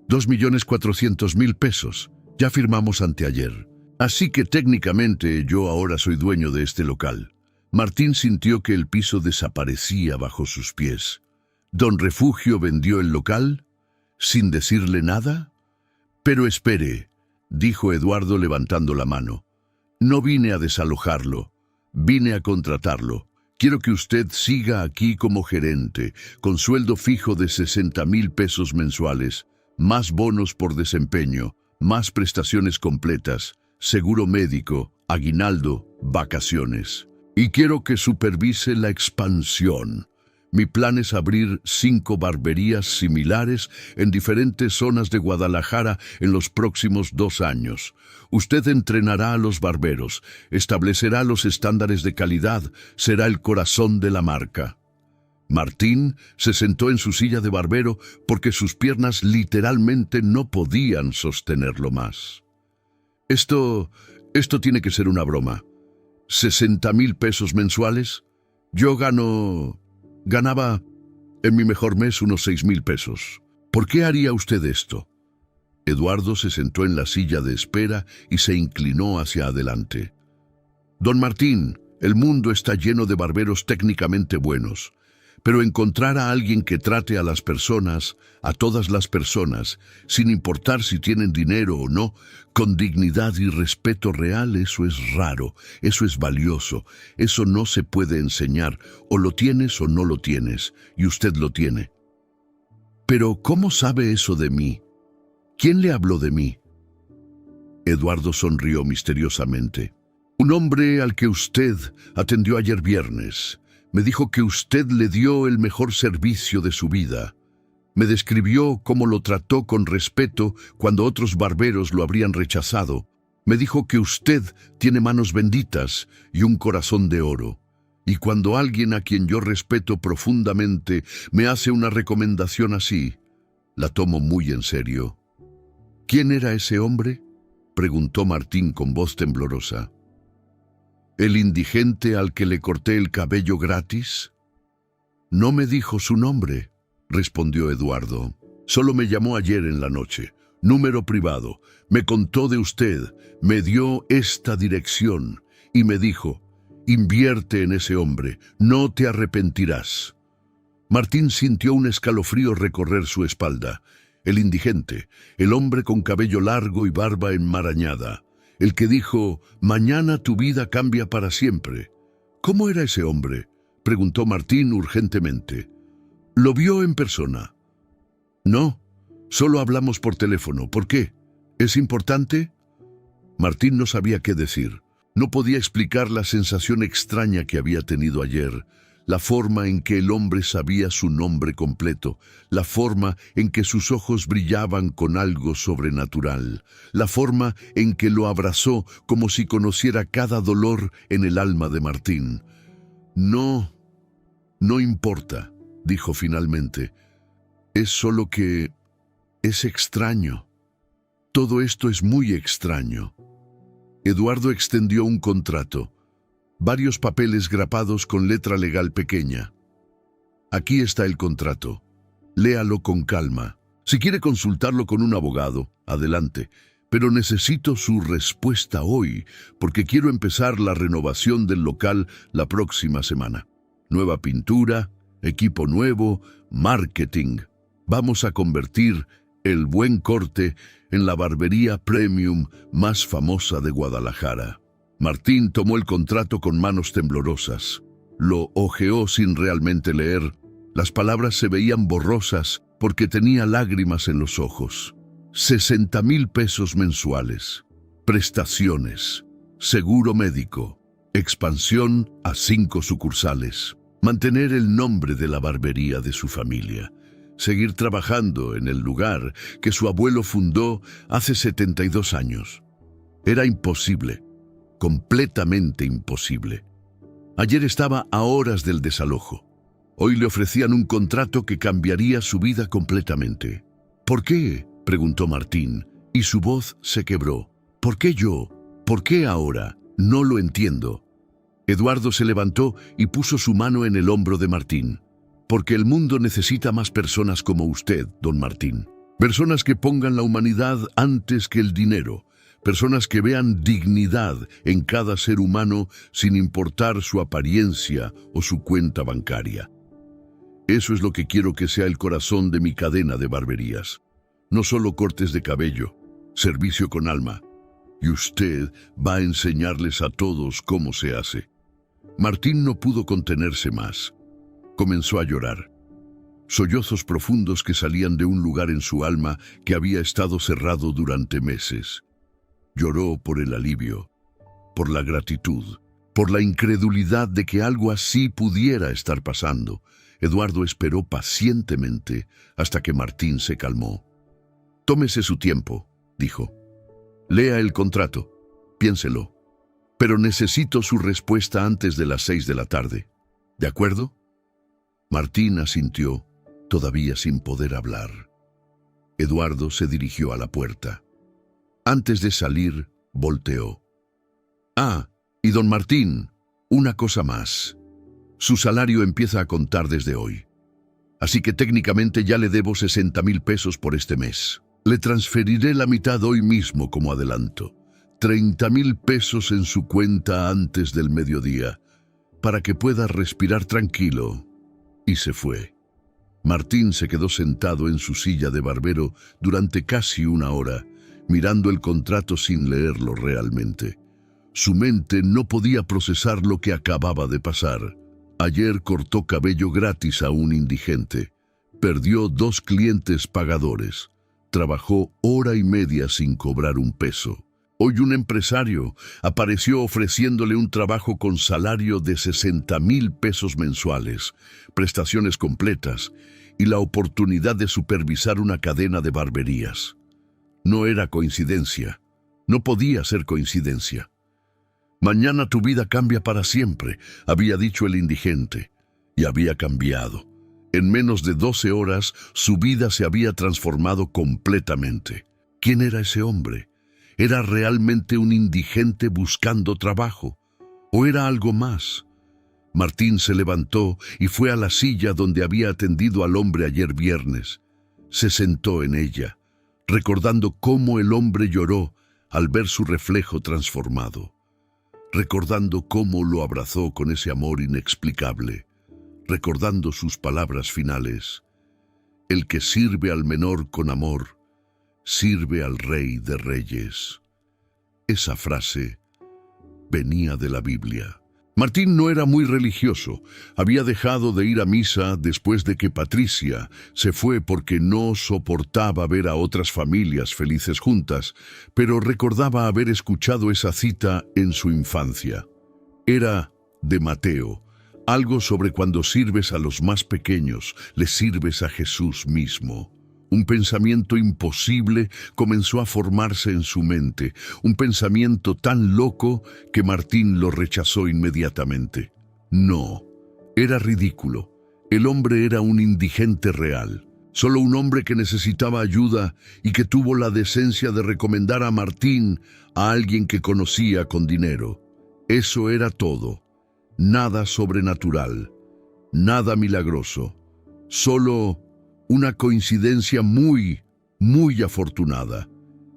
2.400.000 pesos. Ya firmamos anteayer. Así que técnicamente yo ahora soy dueño de este local. Martín sintió que el piso desaparecía bajo sus pies. ¿Don Refugio vendió el local? ¿Sin decirle nada? Pero espere, dijo Eduardo levantando la mano. No vine a desalojarlo. Vine a contratarlo. Quiero que usted siga aquí como gerente, con sueldo fijo de 60.000 pesos mensuales, más bonos por desempeño, más prestaciones completas, seguro médico, aguinaldo, vacaciones. Y quiero que supervise la expansión. Mi plan es abrir 5 barberías similares en diferentes zonas de Guadalajara en los próximos 2 años. Usted entrenará a los barberos, establecerá los estándares de calidad, será el corazón de la marca. Martín se sentó en su silla de barbero porque sus piernas literalmente no podían sostenerlo más. Esto tiene que ser una broma. ¿60,000 pesos mensuales? Yo ganaba en mi mejor mes unos 6,000 pesos. ¿Por qué haría usted esto? Eduardo se sentó en la silla de espera y se inclinó hacia adelante. Don Martín, el mundo está lleno de barberos técnicamente buenos, pero encontrar a alguien que trate a las personas, a todas las personas, sin importar si tienen dinero o no, con dignidad y respeto real, eso es raro, eso es valioso, eso no se puede enseñar, o lo tienes o no lo tienes, y usted lo tiene. Pero, ¿cómo sabe eso de mí? ¿Quién le habló de mí? Eduardo sonrió misteriosamente. Un hombre al que usted atendió ayer viernes. Me dijo que usted le dio el mejor servicio de su vida. Me describió cómo lo trató con respeto cuando otros barberos lo habrían rechazado. Me dijo que usted tiene manos benditas y un corazón de oro. Y cuando alguien a quien yo respeto profundamente me hace una recomendación así, la tomo muy en serio. ¿Quién era ese hombre?, preguntó Martín con voz temblorosa. ¿El indigente al que le corté el cabello gratis? No me dijo su nombre, respondió Eduardo. Solo me llamó ayer en la noche. Número privado. Me contó de usted, me dio esta dirección y me dijo, invierte en ese hombre, no te arrepentirás. Martín sintió un escalofrío recorrer su espalda. El indigente, el hombre con cabello largo y barba enmarañada, el que dijo, mañana tu vida cambia para siempre. ¿Cómo era ese hombre?, preguntó Martín urgentemente. ¿Lo vio en persona? No, solo hablamos por teléfono. ¿Por qué? ¿Es importante? Martín no sabía qué decir. No podía explicar la sensación extraña que había tenido ayer, la forma en que el hombre sabía su nombre completo, la forma en que sus ojos brillaban con algo sobrenatural, la forma en que lo abrazó como si conociera cada dolor en el alma de Martín. No importa, dijo finalmente. Es solo que es extraño. Todo esto es muy extraño. Eduardo extendió un contrato. Varios papeles grapados con letra legal pequeña. Aquí está el contrato. Léalo con calma. Si quiere consultarlo con un abogado, adelante. Pero necesito su respuesta hoy, porque quiero empezar la renovación del local la próxima semana. Nueva pintura, equipo nuevo, marketing. Vamos a convertir El Buen Corte en la barbería premium más famosa de Guadalajara. Martín tomó el contrato con manos temblorosas. Lo hojeó sin realmente leer. Las palabras se veían borrosas porque tenía lágrimas en los ojos. 60,000 pesos mensuales. Prestaciones. Seguro médico. Expansión a 5 sucursales. Mantener el nombre de la barbería de su familia. Seguir trabajando en el lugar que su abuelo fundó hace 72 años. Era imposible. Completamente imposible. Ayer estaba a horas del desalojo. Hoy le ofrecían un contrato que cambiaría su vida completamente. ¿Por qué?, preguntó Martín, y su voz se quebró. ¿Por qué yo? ¿Por qué ahora? No lo entiendo. Eduardo se levantó y puso su mano en el hombro de Martín. Porque el mundo necesita más personas como usted, don Martín. Personas que pongan la humanidad antes que el dinero. Personas que vean dignidad en cada ser humano sin importar su apariencia o su cuenta bancaria. Eso es lo que quiero que sea el corazón de mi cadena de barberías. No solo cortes de cabello, servicio con alma. Y usted va a enseñarles a todos cómo se hace. Martín no pudo contenerse más. Comenzó a llorar. Sollozos profundos que salían de un lugar en su alma que había estado cerrado durante meses. Lloró por el alivio, por la gratitud, por la incredulidad de que algo así pudiera estar pasando. Eduardo esperó pacientemente hasta que Martín se calmó. «Tómese su tiempo», dijo. «Lea el contrato, piénselo, pero necesito su respuesta antes de las 6 de la tarde. ¿De acuerdo?» Martín asintió, todavía sin poder hablar. Eduardo se dirigió a la puerta. Antes de salir, volteó. «Ah, y don Martín, una cosa más. Su salario empieza a contar desde hoy. Así que técnicamente ya le debo 60,000 pesos por este mes. Le transferiré la mitad hoy mismo como adelanto. 30,000 pesos en su cuenta antes del mediodía, para que pueda respirar tranquilo». Y se fue. Martín se quedó sentado en su silla de barbero durante casi una hora, mirando el contrato sin leerlo realmente. Su mente no podía procesar lo que acababa de pasar. Ayer cortó cabello gratis a un indigente. Perdió 2 clientes pagadores. Trabajó hora y media sin cobrar un peso. Hoy un empresario apareció ofreciéndole un trabajo con salario de 60,000 pesos mensuales, prestaciones completas y la oportunidad de supervisar una cadena de barberías. No era coincidencia. No podía ser coincidencia. «Mañana tu vida cambia para siempre», había dicho el indigente, y había cambiado. En menos de 12 horas, su vida se había transformado completamente. ¿Quién era ese hombre? ¿Era realmente un indigente buscando trabajo? ¿O era algo más? Martín se levantó y fue a la silla donde había atendido al hombre ayer viernes. Se sentó en ella, recordando cómo el hombre lloró al ver su reflejo transformado, recordando cómo lo abrazó con ese amor inexplicable, recordando sus palabras finales: «El que sirve al menor con amor, sirve al Rey de Reyes». Esa frase venía de la Biblia. Martín no era muy religioso. Había dejado de ir a misa después de que Patricia se fue porque no soportaba ver a otras familias felices juntas, pero recordaba haber escuchado esa cita en su infancia. Era de Mateo, algo sobre cuando sirves a los más pequeños, les sirves a Jesús mismo. Un pensamiento imposible comenzó a formarse en su mente, un pensamiento tan loco que Martín lo rechazó inmediatamente. No, era ridículo. El hombre era un indigente real, solo un hombre que necesitaba ayuda y que tuvo la decencia de recomendar a Martín a alguien que conocía con dinero. Eso era todo. Nada sobrenatural, nada milagroso, solo una coincidencia muy afortunada.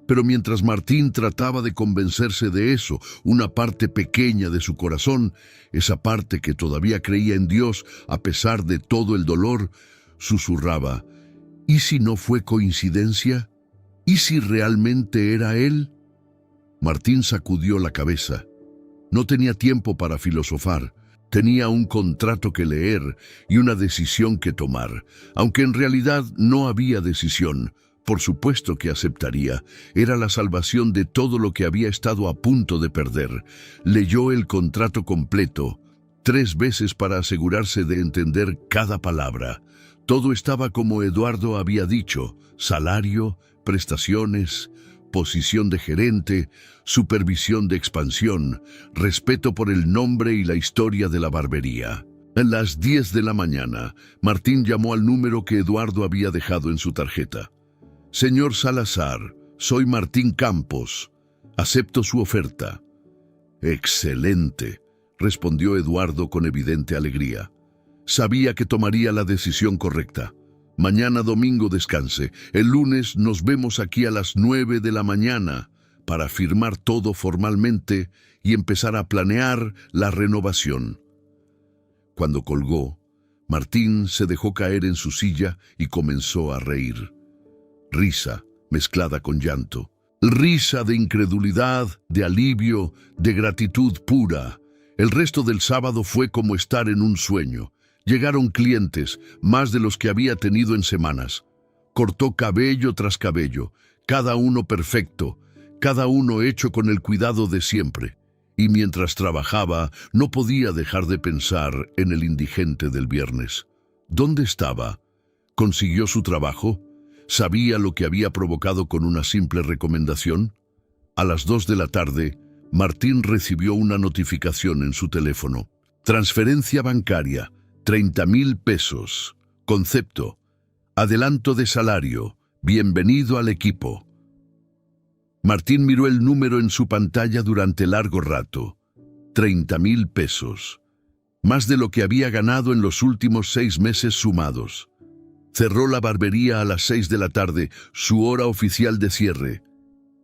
Pero mientras Martín trataba de convencerse de eso, una parte pequeña de su corazón, esa parte que todavía creía en Dios a pesar de todo el dolor, susurraba: ¿y si no fue coincidencia? ¿Y si realmente era él? Martín sacudió la cabeza. No tenía tiempo para filosofar. Tenía un contrato que leer y una decisión que tomar, aunque en realidad no había decisión. Por supuesto que aceptaría. Era la salvación de todo lo que había estado a punto de perder. Leyó el contrato completo, 3 veces para asegurarse de entender cada palabra. Todo estaba como Eduardo había dicho: salario, prestaciones, posición de gerente, supervisión de expansión, respeto por el nombre y la historia de la barbería. A las 10 de la mañana, Martín llamó al número que Eduardo había dejado en su tarjeta. «Señor Salazar, soy Martín Campos. Acepto su oferta». «Excelente», respondió Eduardo con evidente alegría. Sabía que tomaría la decisión correcta. «Mañana domingo descanse. El lunes nos vemos aquí a las 9 de la mañana para firmar todo formalmente y empezar a planear la renovación». Cuando colgó, Martín se dejó caer en su silla y comenzó a reír. Risa mezclada con llanto. Risa de incredulidad, de alivio, de gratitud pura. El resto del sábado fue como estar en un sueño. Llegaron clientes, más de los que había tenido en semanas. Cortó cabello tras cabello, cada uno perfecto, cada uno hecho con el cuidado de siempre. Y mientras trabajaba, no podía dejar de pensar en el indigente del viernes. ¿Dónde estaba? ¿Consiguió su trabajo? ¿Sabía lo que había provocado con una simple recomendación? A las 2 de la tarde, Martín recibió una notificación en su teléfono. Transferencia bancaria, 30,000 pesos. Concepto: adelanto de salario. Bienvenido al equipo. Martín miró el número en su pantalla durante largo rato. 30,000 pesos. Más de lo que había ganado en los últimos 6 meses sumados. Cerró la barbería a las 6 de la tarde, su hora oficial de cierre.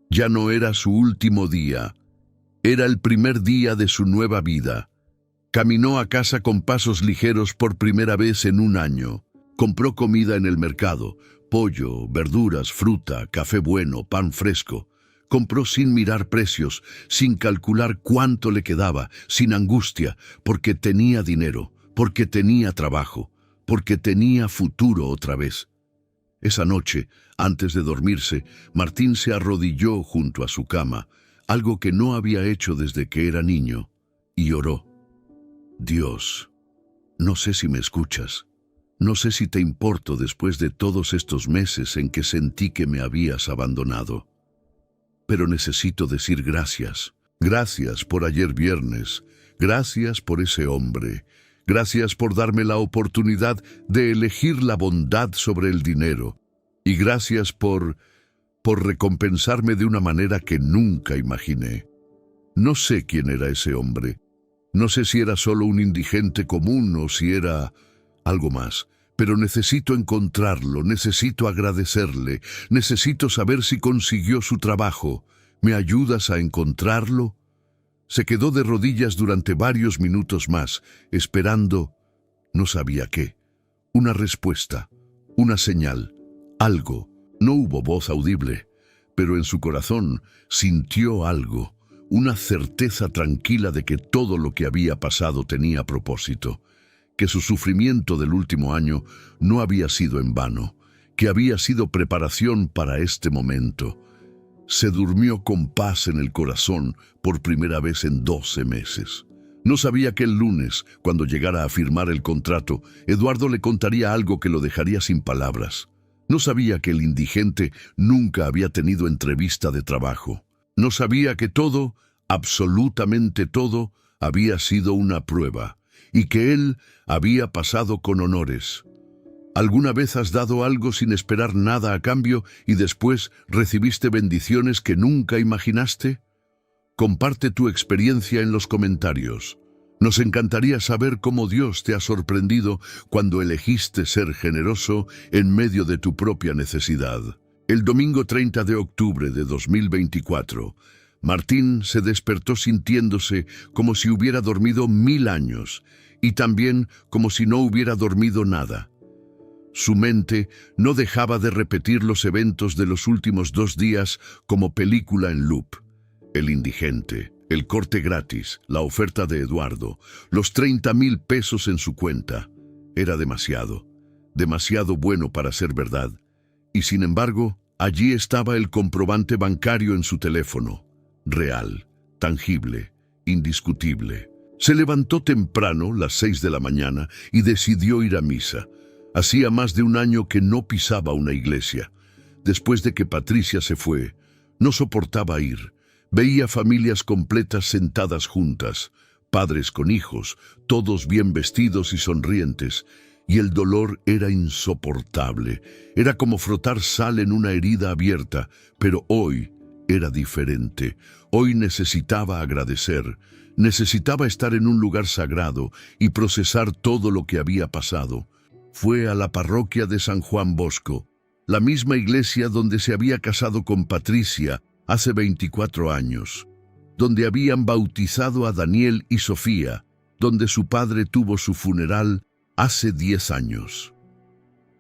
Ya no era su último día. Era el primer día de su nueva vida. Caminó a casa con pasos ligeros por primera vez en un año. Compró comida en el mercado: pollo, verduras, fruta, café bueno, pan fresco. Compró sin mirar precios, sin calcular cuánto le quedaba, sin angustia, porque tenía dinero, porque tenía trabajo, porque tenía futuro otra vez. Esa noche, antes de dormirse, Martín se arrodilló junto a su cama, algo que no había hecho desde que era niño, y oró. Dios, no sé si me escuchas. No sé si te importo después de todos estos meses en que sentí que me habías abandonado. Pero necesito decir gracias. Gracias por ayer viernes. Gracias por ese hombre. Gracias por darme la oportunidad de elegir la bondad sobre el dinero. Y gracias por recompensarme de una manera que nunca imaginé. No sé quién era ese hombre. No sé si era solo un indigente común o si era algo más. Pero necesito encontrarlo, necesito agradecerle, necesito saber si consiguió su trabajo. ¿Me ayudas a encontrarlo? Se quedó de rodillas durante varios minutos más, esperando, no sabía qué. Una respuesta, una señal, algo. No hubo voz audible, pero en su corazón sintió algo, una certeza tranquila de que todo lo que había pasado tenía propósito. Que su sufrimiento del último año no había sido en vano, que había sido preparación para este momento. Se durmió con paz en el corazón por primera vez en 12 meses. No sabía que el lunes, cuando llegara a firmar el contrato, Eduardo le contaría algo que lo dejaría sin palabras. No sabía que el indigente nunca había tenido entrevista de trabajo. No sabía que todo, absolutamente todo, había sido una prueba, y que él había pasado con honores. ¿Alguna vez has dado algo sin esperar nada a cambio y después recibiste bendiciones que nunca imaginaste? Comparte tu experiencia en los comentarios. Nos encantaría saber cómo Dios te ha sorprendido cuando elegiste ser generoso en medio de tu propia necesidad. El domingo 30 de octubre de 2024, Martín se despertó sintiéndose como si hubiera dormido 1000 años y también como si no hubiera dormido nada. Su mente no dejaba de repetir los eventos de los últimos 2 días como película en loop. El indigente, el corte gratis, la oferta de Eduardo, los 30,000 pesos en su cuenta. Era demasiado, demasiado bueno para ser verdad. Y sin embargo, allí estaba el comprobante bancario en su teléfono. Real, tangible, indiscutible. Se levantó temprano, las 6 de la mañana, y decidió ir a misa. Hacía más de un año que no pisaba una iglesia. Después de que Patricia se fue, no soportaba ir. Veía familias completas sentadas juntas, padres con hijos, todos bien vestidos y sonrientes, y el dolor era insoportable. Era como frotar sal en una herida abierta, pero hoy era diferente. Hoy necesitaba agradecer, necesitaba estar en un lugar sagrado y procesar todo lo que había pasado. Fue a la parroquia de San Juan Bosco, la misma iglesia donde se había casado con Patricia hace 24 años, donde habían bautizado a Daniel y Sofía, donde su padre tuvo su funeral hace 10 años.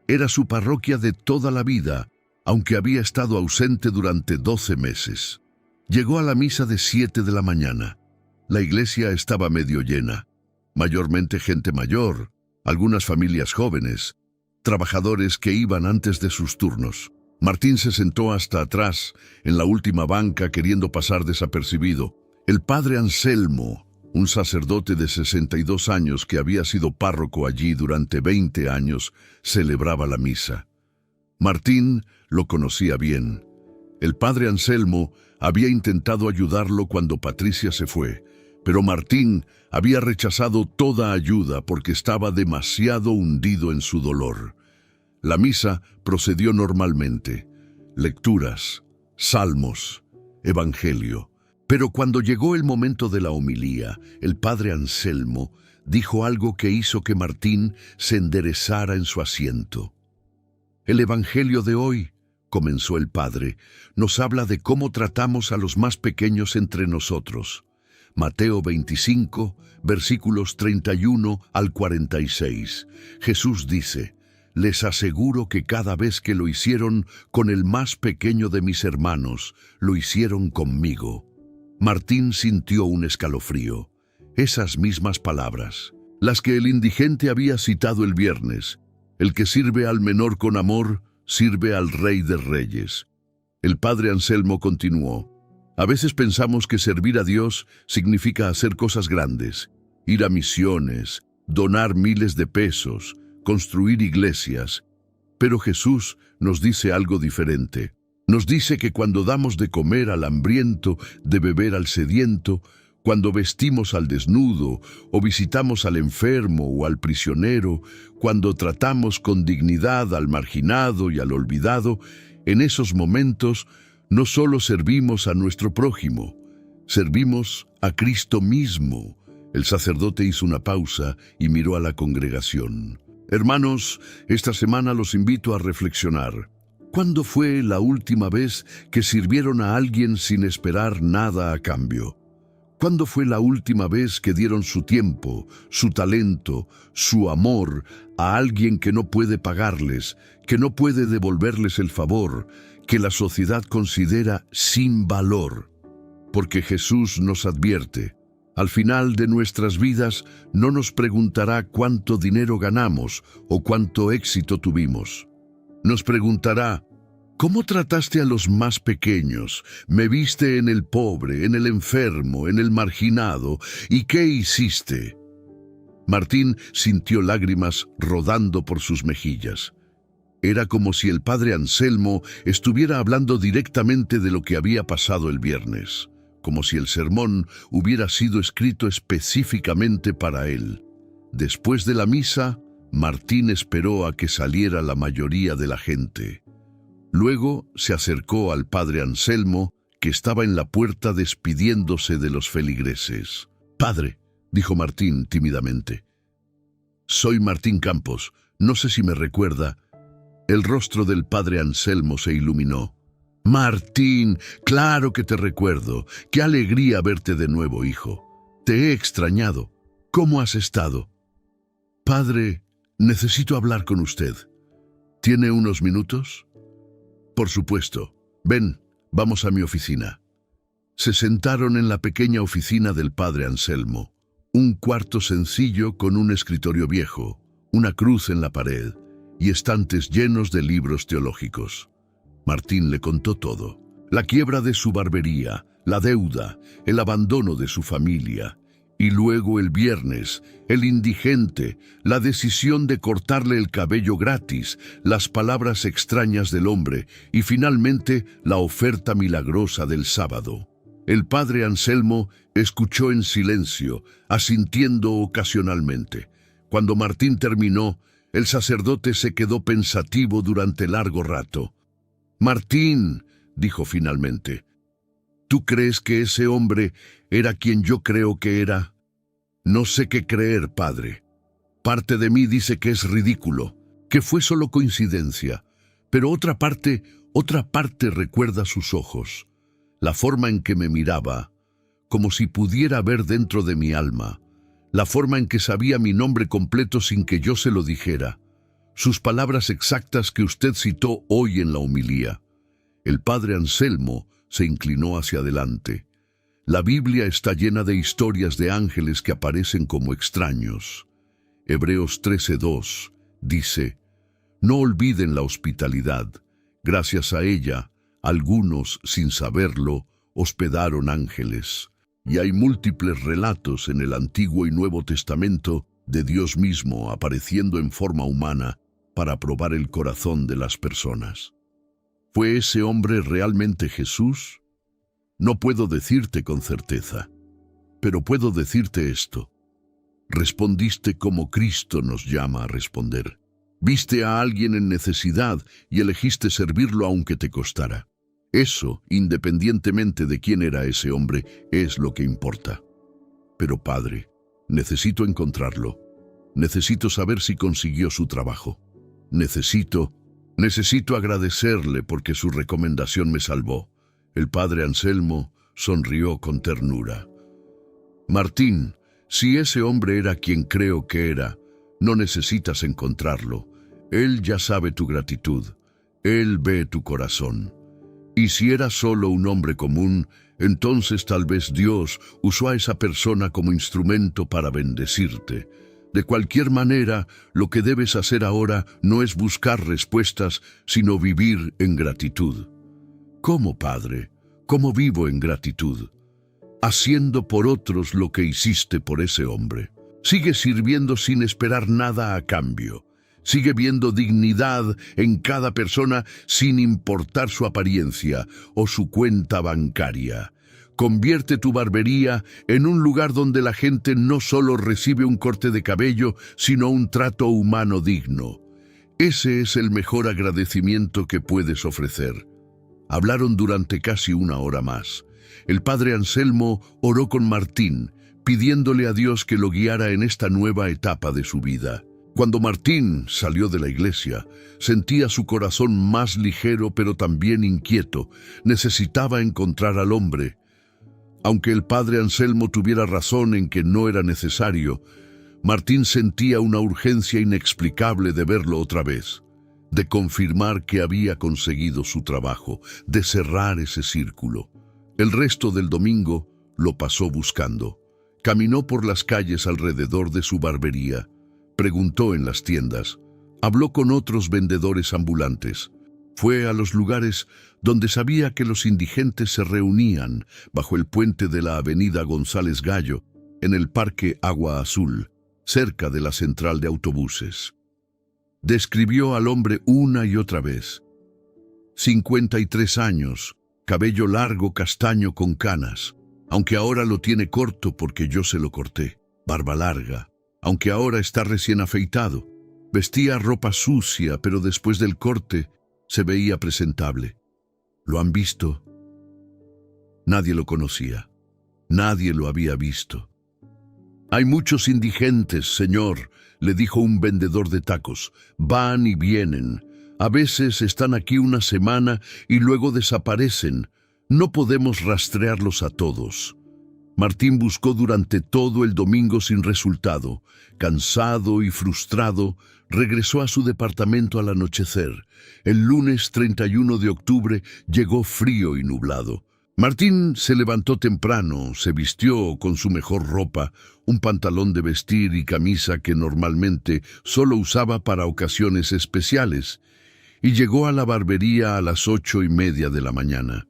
Era su parroquia de toda la vida, aunque había estado ausente durante 12 meses. Llegó a la misa de 7 de la mañana. La iglesia estaba medio llena, mayormente gente mayor, algunas familias jóvenes, trabajadores que iban antes de sus turnos. Martín se sentó hasta atrás, en la última banca, queriendo pasar desapercibido. El padre Anselmo, Un sacerdote de 62 años que había sido párroco allí durante 20 años celebraba la misa. Martín lo conocía bien. El padre Anselmo había intentado ayudarlo cuando Patricia se fue, pero Martín había rechazado toda ayuda porque estaba demasiado hundido en su dolor. La misa procedió normalmente. Lecturas, salmos, evangelio. Pero cuando llegó el momento de la homilía, el padre Anselmo dijo algo que hizo que Martín se enderezara en su asiento. El evangelio de hoy, comenzó el padre, nos habla de cómo tratamos a los más pequeños entre nosotros. Mateo 25, versículos 31 al 46. Jesús dice: les aseguro que cada vez que lo hicieron con el más pequeño de mis hermanos, lo hicieron conmigo. Martín sintió un escalofrío. Esas mismas palabras, las que el indigente había citado el viernes: el que sirve al menor con amor, sirve al Rey de Reyes. El padre Anselmo continuó: a veces pensamos que servir a Dios significa hacer cosas grandes, ir a misiones, donar miles de pesos, construir iglesias. Pero Jesús nos dice algo diferente. Nos dice que cuando damos de comer al hambriento, de beber al sediento, cuando vestimos al desnudo, o visitamos al enfermo o al prisionero, cuando tratamos con dignidad al marginado y al olvidado, en esos momentos no solo servimos a nuestro prójimo, servimos a Cristo mismo. El sacerdote hizo una pausa y miró a la congregación. Hermanos, esta semana los invito a reflexionar. ¿Cuándo fue la última vez que sirvieron a alguien sin esperar nada a cambio? ¿Cuándo fue la última vez que dieron su tiempo, su talento, su amor a alguien que no puede pagarles, que no puede devolverles el favor, que la sociedad considera sin valor? Porque Jesús nos advierte: al final de nuestras vidas no nos preguntará cuánto dinero ganamos o cuánto éxito tuvimos. Nos preguntará: ¿cómo trataste a los más pequeños? ¿Me viste en el pobre, en el enfermo, en el marginado? ¿Y qué hiciste? Martín sintió lágrimas rodando por sus mejillas. Era como si el padre Anselmo estuviera hablando directamente de lo que había pasado el viernes, como si el sermón hubiera sido escrito específicamente para él. Después de la misa, Martín esperó a que saliera la mayoría de la gente. Luego se acercó al padre Anselmo, que estaba en la puerta despidiéndose de los feligreses. «Padre», dijo Martín tímidamente. «Soy Martín Campos, no sé si me recuerda». El rostro del padre Anselmo se iluminó. «Martín, claro que te recuerdo. Qué alegría verte de nuevo, hijo. Te he extrañado. ¿Cómo has estado?» «Padre, necesito hablar con usted. ¿Tiene unos minutos?» «Por supuesto. Ven, vamos a mi oficina». Se sentaron en la pequeña oficina del padre Anselmo. Un cuarto sencillo con un escritorio viejo, una cruz en la pared y estantes llenos de libros teológicos. Martín le contó todo: la quiebra de su barbería, la deuda, el abandono de su familia. Y luego el viernes, el indigente, la decisión de cortarle el cabello gratis, las palabras extrañas del hombre y finalmente la oferta milagrosa del sábado. El padre Anselmo escuchó en silencio, asintiendo ocasionalmente. Cuando Martín terminó, el sacerdote se quedó pensativo durante largo rato. «Martín», dijo finalmente, ¿tú crees que ese hombre era quien yo creo que era? No sé qué creer, padre. Parte de mí dice que es ridículo, que fue solo coincidencia, pero otra parte recuerda sus ojos, la forma en que me miraba, como si pudiera ver dentro de mi alma, la forma en que sabía mi nombre completo sin que yo se lo dijera, sus palabras exactas que usted citó hoy en la homilía». El padre Anselmo se inclinó hacia adelante. La Biblia está llena de historias de ángeles que aparecen como extraños. Hebreos 13:2 dice: «No olviden la hospitalidad. Gracias a ella, algunos, sin saberlo, hospedaron ángeles». y hay múltiples relatos en el Antiguo y Nuevo Testamento de Dios mismo apareciendo en forma humana para probar el corazón de las personas. ¿Fue ese hombre realmente Jesús? No puedo decirte con certeza, pero puedo decirte esto. Respondiste como Cristo nos llama a responder. Viste a alguien en necesidad y elegiste servirlo aunque te costara. Eso, independientemente de quién era ese hombre, es lo que importa. Pero Padre, necesito encontrarlo. Necesito saber si consiguió su trabajo. Necesito agradecerle porque su recomendación me salvó. El padre Anselmo sonrió con ternura. Martín, si ese hombre era quien creo que era, no necesitas encontrarlo. Él ya sabe tu gratitud. Él ve tu corazón. Y si era solo un hombre común, entonces tal vez Dios usó a esa persona como instrumento para bendecirte. De cualquier manera, lo que debes hacer ahora no es buscar respuestas, sino vivir en gratitud. ¿Cómo, Padre? ¿Cómo vivo en gratitud? Haciendo por otros lo que hiciste por ese hombre. Sigue sirviendo sin esperar nada a cambio. Sigue viendo dignidad en cada persona sin importar su apariencia o su cuenta bancaria. Convierte tu barbería en un lugar donde la gente no solo recibe un corte de cabello, sino un trato humano digno. Ese es el mejor agradecimiento que puedes ofrecer. Hablaron durante casi una hora más. El padre Anselmo oró con Martín, pidiéndole a Dios que lo guiara en esta nueva etapa de su vida. Cuando Martín salió de la iglesia, sentía su corazón más ligero pero también inquieto. Necesitaba encontrar al hombre. Aunque el padre Anselmo tuviera razón en que no era necesario, Martín sentía una urgencia inexplicable de verlo otra vez, de confirmar que había conseguido su trabajo, de cerrar ese círculo. El resto del domingo lo pasó buscando. Caminó por las calles alrededor de su barbería, preguntó en las tiendas, habló con otros vendedores ambulantes. Fue a los lugares donde sabía que los indigentes se reunían, bajo el puente de la avenida González Gallo, en el Parque Agua Azul, cerca de la central de autobuses. Describió al hombre una y otra vez. 53 años, cabello largo castaño con canas, aunque ahora lo tiene corto porque yo se lo corté. Barba larga, aunque ahora está recién afeitado. Vestía ropa sucia, pero después del corte se veía presentable. ¿Lo han visto? Nadie lo conocía. Nadie lo había visto. Hay muchos indigentes, señor, le dijo un vendedor de tacos. Van y vienen. A veces están aquí una semana y luego desaparecen. No podemos rastrearlos a todos. Martín buscó durante todo el domingo sin resultado. Cansado y frustrado, regresó a su departamento al anochecer. El lunes 31 de octubre llegó frío y nublado. Martín se levantó temprano, se vistió con su mejor ropa, un pantalón de vestir y camisa que normalmente solo usaba para ocasiones especiales, y llegó a la barbería a las 8:30 de la mañana.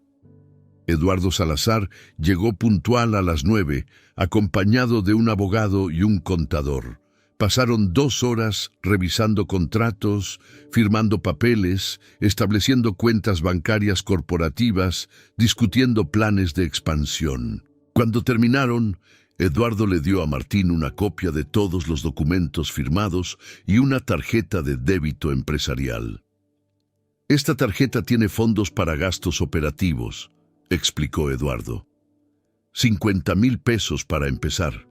Eduardo Salazar llegó puntual a las 9, acompañado de un abogado y un contador. Pasaron 2 horas revisando contratos, firmando papeles, estableciendo cuentas bancarias corporativas, discutiendo planes de expansión. Cuando terminaron, Eduardo le dio a Martín una copia de todos los documentos firmados y una tarjeta de débito empresarial. Esta tarjeta tiene fondos para gastos operativos, explicó Eduardo. 50,000 pesos para empezar.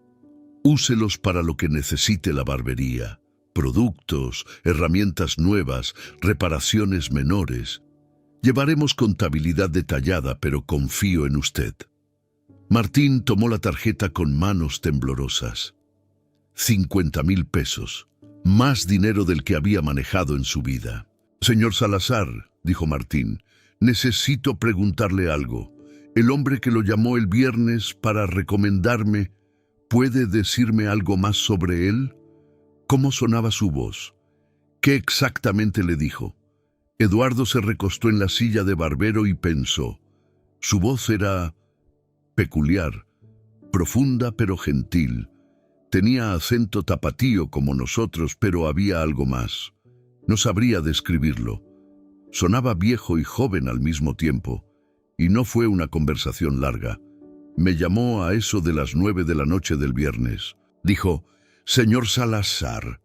Úselos para lo que necesite la barbería. Productos, herramientas nuevas, reparaciones menores. Llevaremos contabilidad detallada, pero confío en usted. Martín tomó la tarjeta con manos temblorosas. 50,000 pesos. Más dinero del que había manejado en su vida. Señor Salazar, dijo Martín, necesito preguntarle algo. El hombre que lo llamó el viernes para recomendarme, ¿puede decirme algo más sobre él? ¿Cómo sonaba su voz? ¿Qué exactamente le dijo? Eduardo se recostó en la silla de barbero y pensó. Su voz era peculiar, profunda pero gentil. Tenía acento tapatío como nosotros, pero había algo más. No sabría describirlo. Sonaba viejo y joven al mismo tiempo, y no fue una conversación larga. Me llamó a eso de las 9 de la noche del viernes. Dijo: «Señor Salazar,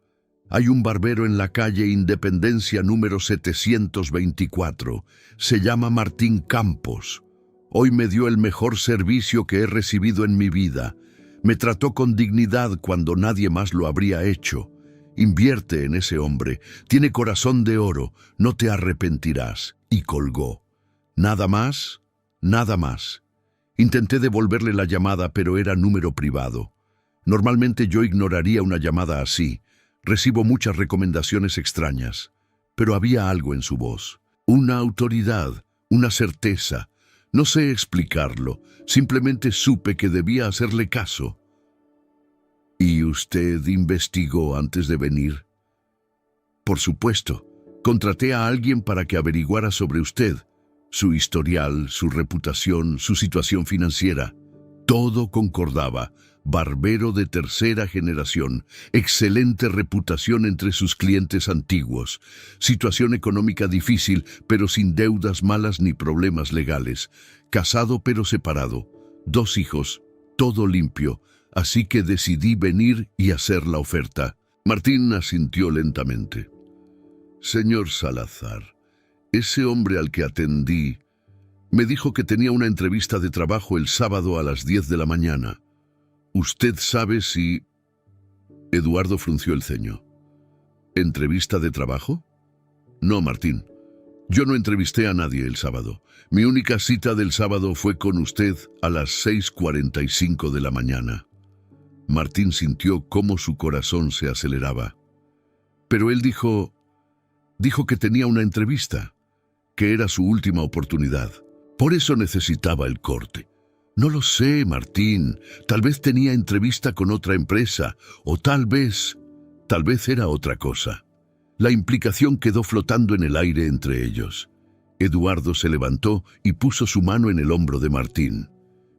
hay un barbero en la calle Independencia número 724. Se llama Martín Campos. Hoy me dio el mejor servicio que he recibido en mi vida. Me trató con dignidad cuando nadie más lo habría hecho. Invierte en ese hombre. Tiene corazón de oro. No te arrepentirás». Y colgó. Nada más, nada más. Intenté devolverle la llamada, pero era número privado. Normalmente yo ignoraría una llamada así. Recibo muchas recomendaciones extrañas. Pero había algo en su voz. Una autoridad, una certeza. No sé explicarlo. Simplemente supe que debía hacerle caso. ¿Y usted investigó antes de venir? Por supuesto. Contraté a alguien para que averiguara sobre usted. Su historial, su reputación, su situación financiera. Todo concordaba. Barbero de tercera generación, excelente reputación entre sus clientes antiguos, situación económica difícil, pero sin deudas malas ni problemas legales, casado pero separado, 2 hijos, todo limpio, así que decidí venir y hacer la oferta. Martín asintió lentamente. Señor Salazar, ese hombre al que atendí me dijo que tenía una entrevista de trabajo el sábado a las 10 de la mañana. ¿Usted sabe si...? Eduardo frunció el ceño. ¿Entrevista de trabajo? No, Martín. Yo no entrevisté a nadie el sábado. Mi única cita del sábado fue con usted a las 6:45 de la mañana. Martín sintió cómo su corazón se aceleraba. Pero él dijo que tenía una entrevista, que era su última oportunidad. Por eso necesitaba el corte. No lo sé, Martín. Tal vez tenía entrevista con otra empresa, o tal vez era otra cosa. La implicación quedó flotando en el aire entre ellos. Eduardo se levantó y puso su mano en el hombro de Martín.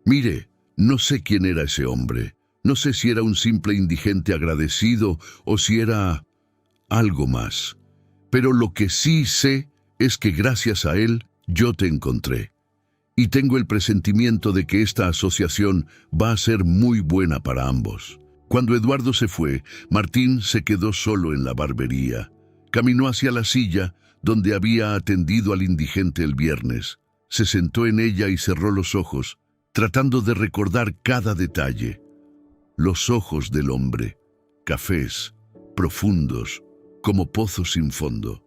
Mire, no sé quién era ese hombre. No sé si era un simple indigente agradecido o si era algo más. Pero lo que sí sé es que gracias a él yo te encontré. Y tengo el presentimiento de que esta asociación va a ser muy buena para ambos. Cuando Eduardo se fue, Martín se quedó solo en la barbería. Caminó hacia la silla donde había atendido al indigente el viernes. Se sentó en ella y cerró los ojos, tratando de recordar cada detalle. Los ojos del hombre, cafés, profundos, como pozos sin fondo,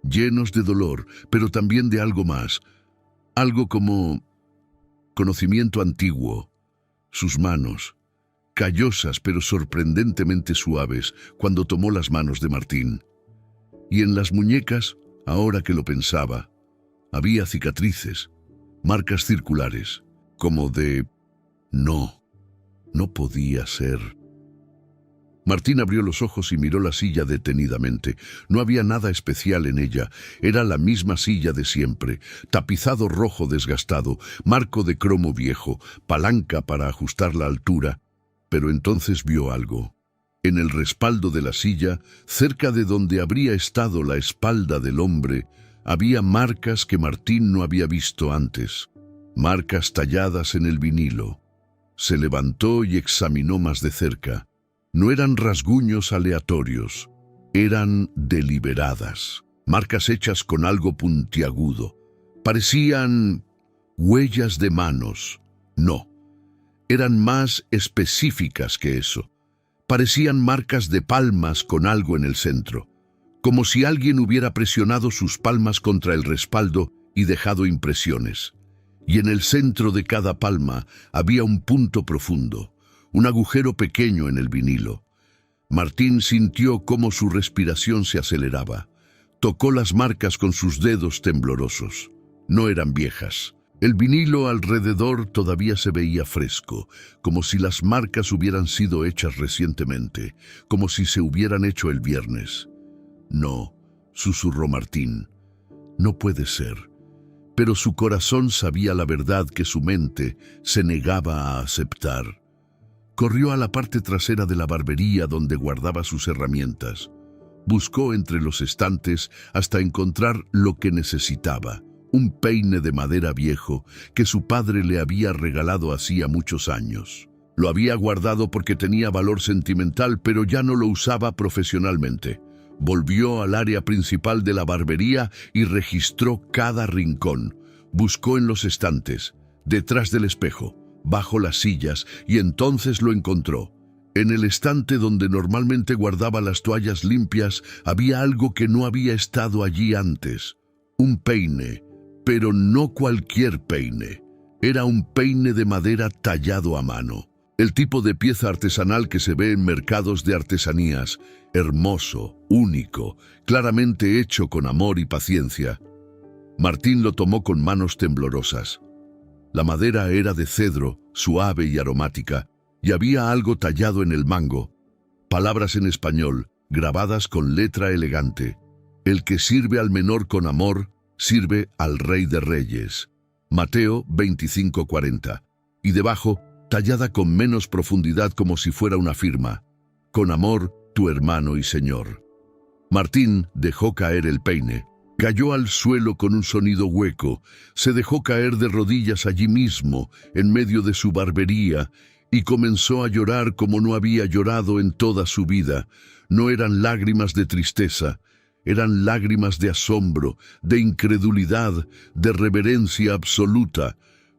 llenos de dolor, pero también de algo más. Algo como conocimiento antiguo. Sus manos, callosas pero sorprendentemente suaves, cuando tomó las manos de Martín. Y en las muñecas, ahora que lo pensaba, había cicatrices, marcas circulares, como de... No podía ser. Martín abrió los ojos y miró la silla detenidamente. No había nada especial en ella. Era la misma silla de siempre. Tapizado rojo desgastado, marco de cromo viejo, palanca para ajustar la altura. Pero entonces vio algo. En el respaldo de la silla, cerca de donde habría estado la espalda del hombre, había marcas que Martín no había visto antes. Marcas talladas en el vinilo. Se levantó y examinó más de cerca. No eran rasguños aleatorios, eran deliberadas, marcas hechas con algo puntiagudo. Parecían huellas de manos. No, eran más específicas que eso. Parecían marcas de palmas con algo en el centro, como si alguien hubiera presionado sus palmas contra el respaldo y dejado impresiones. Y en el centro de cada palma había un punto profundo, un agujero pequeño en el vinilo. Martín sintió cómo su respiración se aceleraba. Tocó las marcas con sus dedos temblorosos. No eran viejas. El vinilo alrededor todavía se veía fresco, como si las marcas hubieran sido hechas recientemente, como si se hubieran hecho el viernes. No, susurró Martín. No puede ser. Pero su corazón sabía la verdad que su mente se negaba a aceptar. Corrió a la parte trasera de la barbería donde guardaba sus herramientas. Buscó entre los estantes hasta encontrar lo que necesitaba, un peine de madera viejo que su padre le había regalado hacía muchos años. Lo había guardado porque tenía valor sentimental, pero ya no lo usaba profesionalmente. Volvió al área principal de la barbería y registró cada rincón. Buscó en los estantes, detrás del espejo, bajo las sillas, y entonces lo encontró. En el estante donde normalmente guardaba las toallas limpias había algo que no había estado allí antes. Un peine, pero no cualquier peine. Era un peine de madera tallado a mano. El tipo de pieza artesanal que se ve en mercados de artesanías, hermoso, único, claramente hecho con amor y paciencia. Martín lo tomó con manos temblorosas. La madera era de cedro, suave y aromática, y había algo tallado en el mango. Palabras en español, grabadas con letra elegante. El que sirve al menor con amor, sirve al Rey de Reyes. Mateo 25:40. Y debajo, tallada con menos profundidad como si fuera una firma. Con amor, tu hermano y Señor. Martín dejó caer el peine. Cayó al suelo con un sonido hueco. Se dejó caer de rodillas allí mismo, en medio de su barbería, y comenzó a llorar como no había llorado en toda su vida. No eran lágrimas de tristeza, eran lágrimas de asombro, de incredulidad, de reverencia absoluta,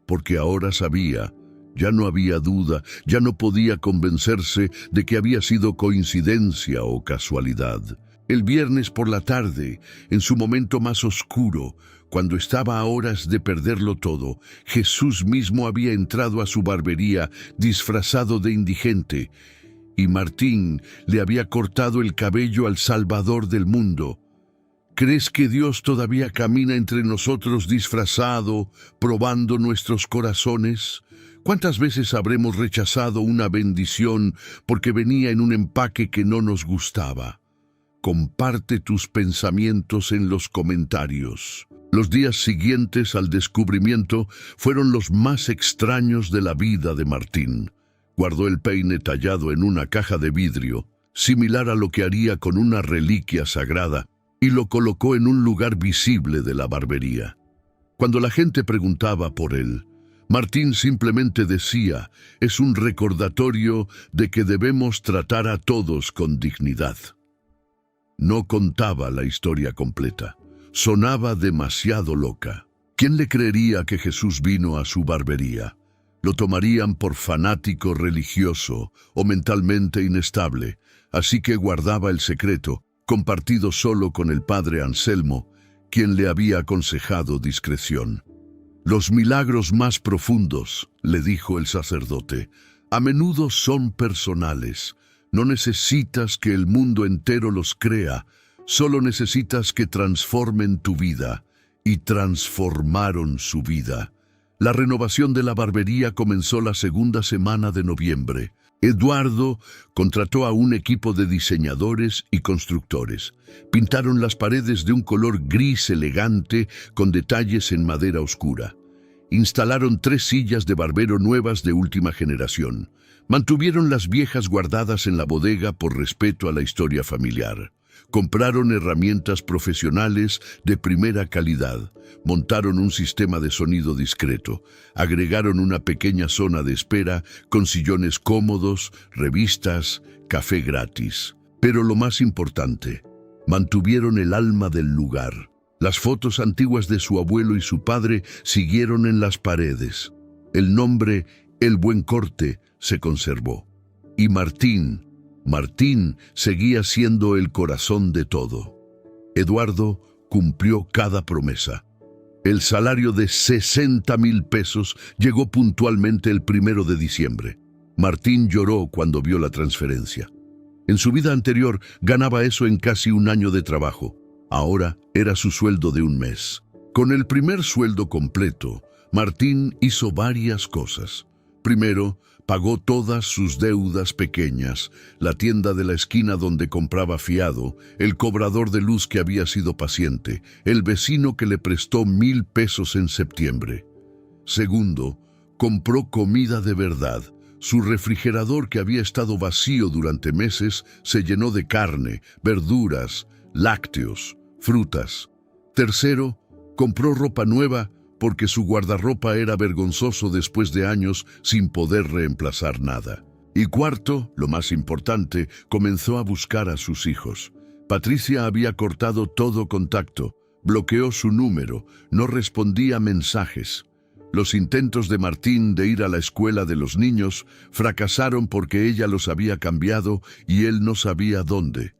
porque ahora sabía. Ya no había duda, ya no podía convencerse de que había sido coincidencia o casualidad. El viernes por la tarde, en su momento más oscuro, cuando estaba a horas de perderlo todo, Jesús mismo había entrado a su barbería disfrazado de indigente, y Martín le había cortado el cabello al Salvador del mundo. ¿Crees que Dios todavía camina entre nosotros disfrazado, probando nuestros corazones? ¿Cuántas veces habremos rechazado una bendición porque venía en un empaque que no nos gustaba? Comparte tus pensamientos en los comentarios. Los días siguientes al descubrimiento fueron los más extraños de la vida de Martín. Guardó el peine tallado en una caja de vidrio, similar a lo que haría con una reliquia sagrada, y lo colocó en un lugar visible de la barbería. Cuando la gente preguntaba por él, Martín simplemente decía, es un recordatorio de que debemos tratar a todos con dignidad. No contaba la historia completa. Sonaba demasiado loca. ¿Quién le creería que Jesús vino a su barbería? Lo tomarían por fanático religioso o mentalmente inestable, así que guardaba el secreto, compartido solo con el padre Anselmo, quien le había aconsejado discreción. Los milagros más profundos, le dijo el sacerdote, a menudo son personales. No necesitas que el mundo entero los crea, solo necesitas que transformen tu vida, y transformaron su vida. La renovación de la barbería comenzó la segunda semana de noviembre. Eduardo contrató a un equipo de diseñadores y constructores. Pintaron las paredes de un color gris elegante con detalles en madera oscura. Instalaron 3 sillas de barbero nuevas de última generación. Mantuvieron las viejas guardadas en la bodega por respeto a la historia familiar. Compraron herramientas profesionales de primera calidad. Montaron un sistema de sonido discreto. Agregaron una pequeña zona de espera con sillones cómodos, revistas, café gratis. Pero lo más importante, mantuvieron el alma del lugar. Las fotos antiguas de su abuelo y su padre siguieron en las paredes. El nombre, El Buen Corte, se conservó. Y Martín seguía siendo el corazón de todo. Eduardo cumplió cada promesa. El salario de 60,000 pesos llegó puntualmente el 1 de diciembre. Martín lloró cuando vio la transferencia. En su vida anterior ganaba eso en casi un año de trabajo. Ahora era su sueldo de un mes. Con el primer sueldo completo, Martín hizo varias cosas. Primero, pagó todas sus deudas pequeñas, la tienda de la esquina donde compraba fiado, el cobrador de luz que había sido paciente, el vecino que le prestó 1,000 pesos en septiembre. Segundo, compró comida de verdad, Su refrigerador, que había estado vacío durante meses, se llenó de carne, verduras, lácteos, frutas. Tercero, compró ropa nueva porque su guardarropa era vergonzoso después de años sin poder reemplazar nada. Y cuarto, lo más importante, comenzó a buscar a sus hijos. Patricia había cortado todo contacto, bloqueó su número, no respondía a mensajes. Los intentos de Martín de ir a la escuela de los niños fracasaron porque ella los había cambiado y él no sabía dónde.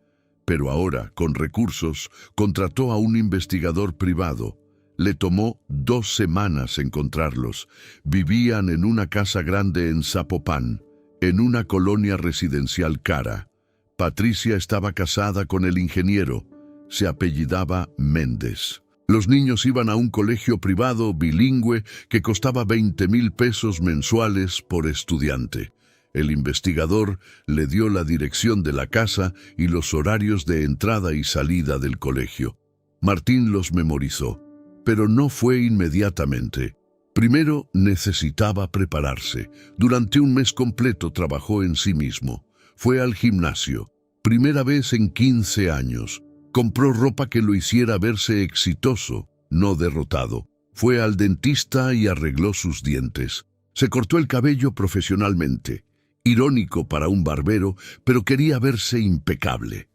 Pero ahora, con recursos, contrató a un investigador privado. Le tomó 2 semanas encontrarlos. Vivían en una casa grande en Zapopan, en una colonia residencial cara. Patricia estaba casada con el ingeniero. Se apellidaba Méndez. Los niños iban a un colegio privado bilingüe que costaba 20,000 pesos mensuales por estudiante. El investigador le dio la dirección de la casa y los horarios de entrada y salida del colegio. Martín los memorizó, pero no fue inmediatamente. Primero necesitaba prepararse. Durante un mes completo trabajó en sí mismo. Fue al gimnasio, primera vez en 15 años. Compró ropa que lo hiciera verse exitoso, no derrotado. Fue al dentista y arregló sus dientes. Se cortó el cabello profesionalmente. Irónico para un barbero, pero quería verse impecable.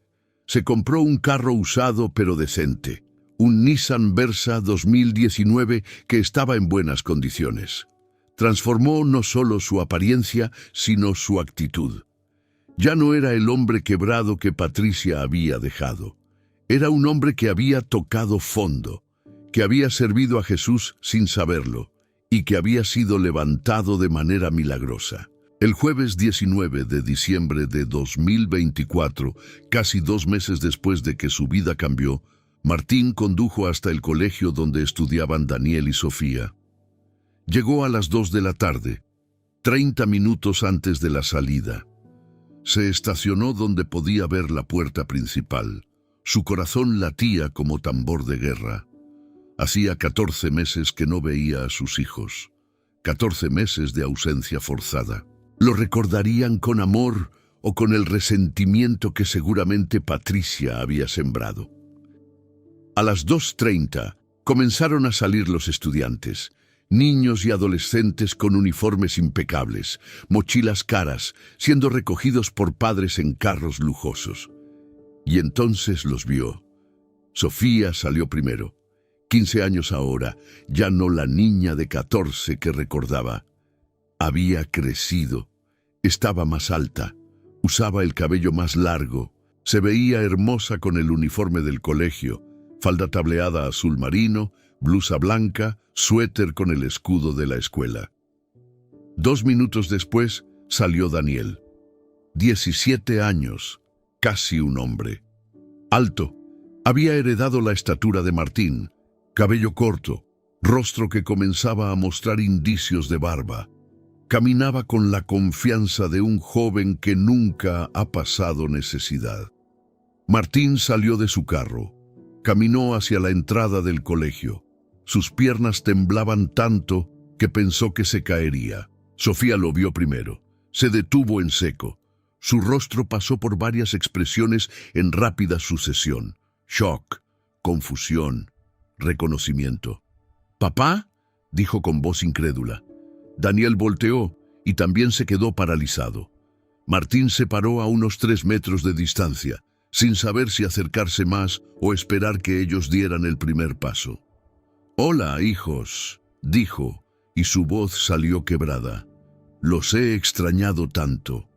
Se compró un carro usado pero decente. Un Nissan Versa 2019 que estaba en buenas condiciones. Transformó no solo su apariencia, sino su actitud. Ya no era el hombre quebrado que Patricia había dejado. Era un hombre que había tocado fondo, que había servido a Jesús sin saberlo y que había sido levantado de manera milagrosa. El jueves 19 de diciembre de 2024, casi 2 meses después de que su vida cambió, Martín condujo hasta el colegio donde estudiaban Daniel y Sofía. Llegó a las 2 de la tarde, 30 minutos antes de la salida. Se estacionó donde podía ver la puerta principal. Su corazón latía como tambor de guerra. Hacía 14 meses que no veía a sus hijos. 14 meses de ausencia forzada. Lo recordarían con amor o con el resentimiento que seguramente Patricia había sembrado. A las 2:30 comenzaron a salir los estudiantes. Niños y adolescentes con uniformes impecables, mochilas caras, siendo recogidos por padres en carros lujosos. Y entonces los vio. Sofía salió primero. 15 años ahora, ya no la niña de 14 que recordaba. Había crecido. Estaba más alta. Usaba el cabello más largo. Se veía hermosa con el uniforme del colegio. Falda tableada azul marino, blusa blanca, suéter con el escudo de la escuela. 2 minutos después salió Daniel. 17 años. Casi un hombre. Alto, había heredado la estatura de Martín, cabello corto, rostro que comenzaba a mostrar indicios de barba. Caminaba con la confianza de un joven que nunca ha pasado necesidad. Martín salió de su carro, caminó hacia la entrada del colegio. Sus piernas temblaban tanto que pensó que se caería. Sofía lo vio primero, se detuvo en seco. Su rostro pasó por varias expresiones en rápida sucesión. Shock, confusión, reconocimiento. «¿Papá?», dijo con voz incrédula. Daniel volteó y también se quedó paralizado. Martín se paró a unos 3 metros de distancia, sin saber si acercarse más o esperar que ellos dieran el primer paso. «Hola, hijos», dijo, y su voz salió quebrada. «Los he extrañado tanto».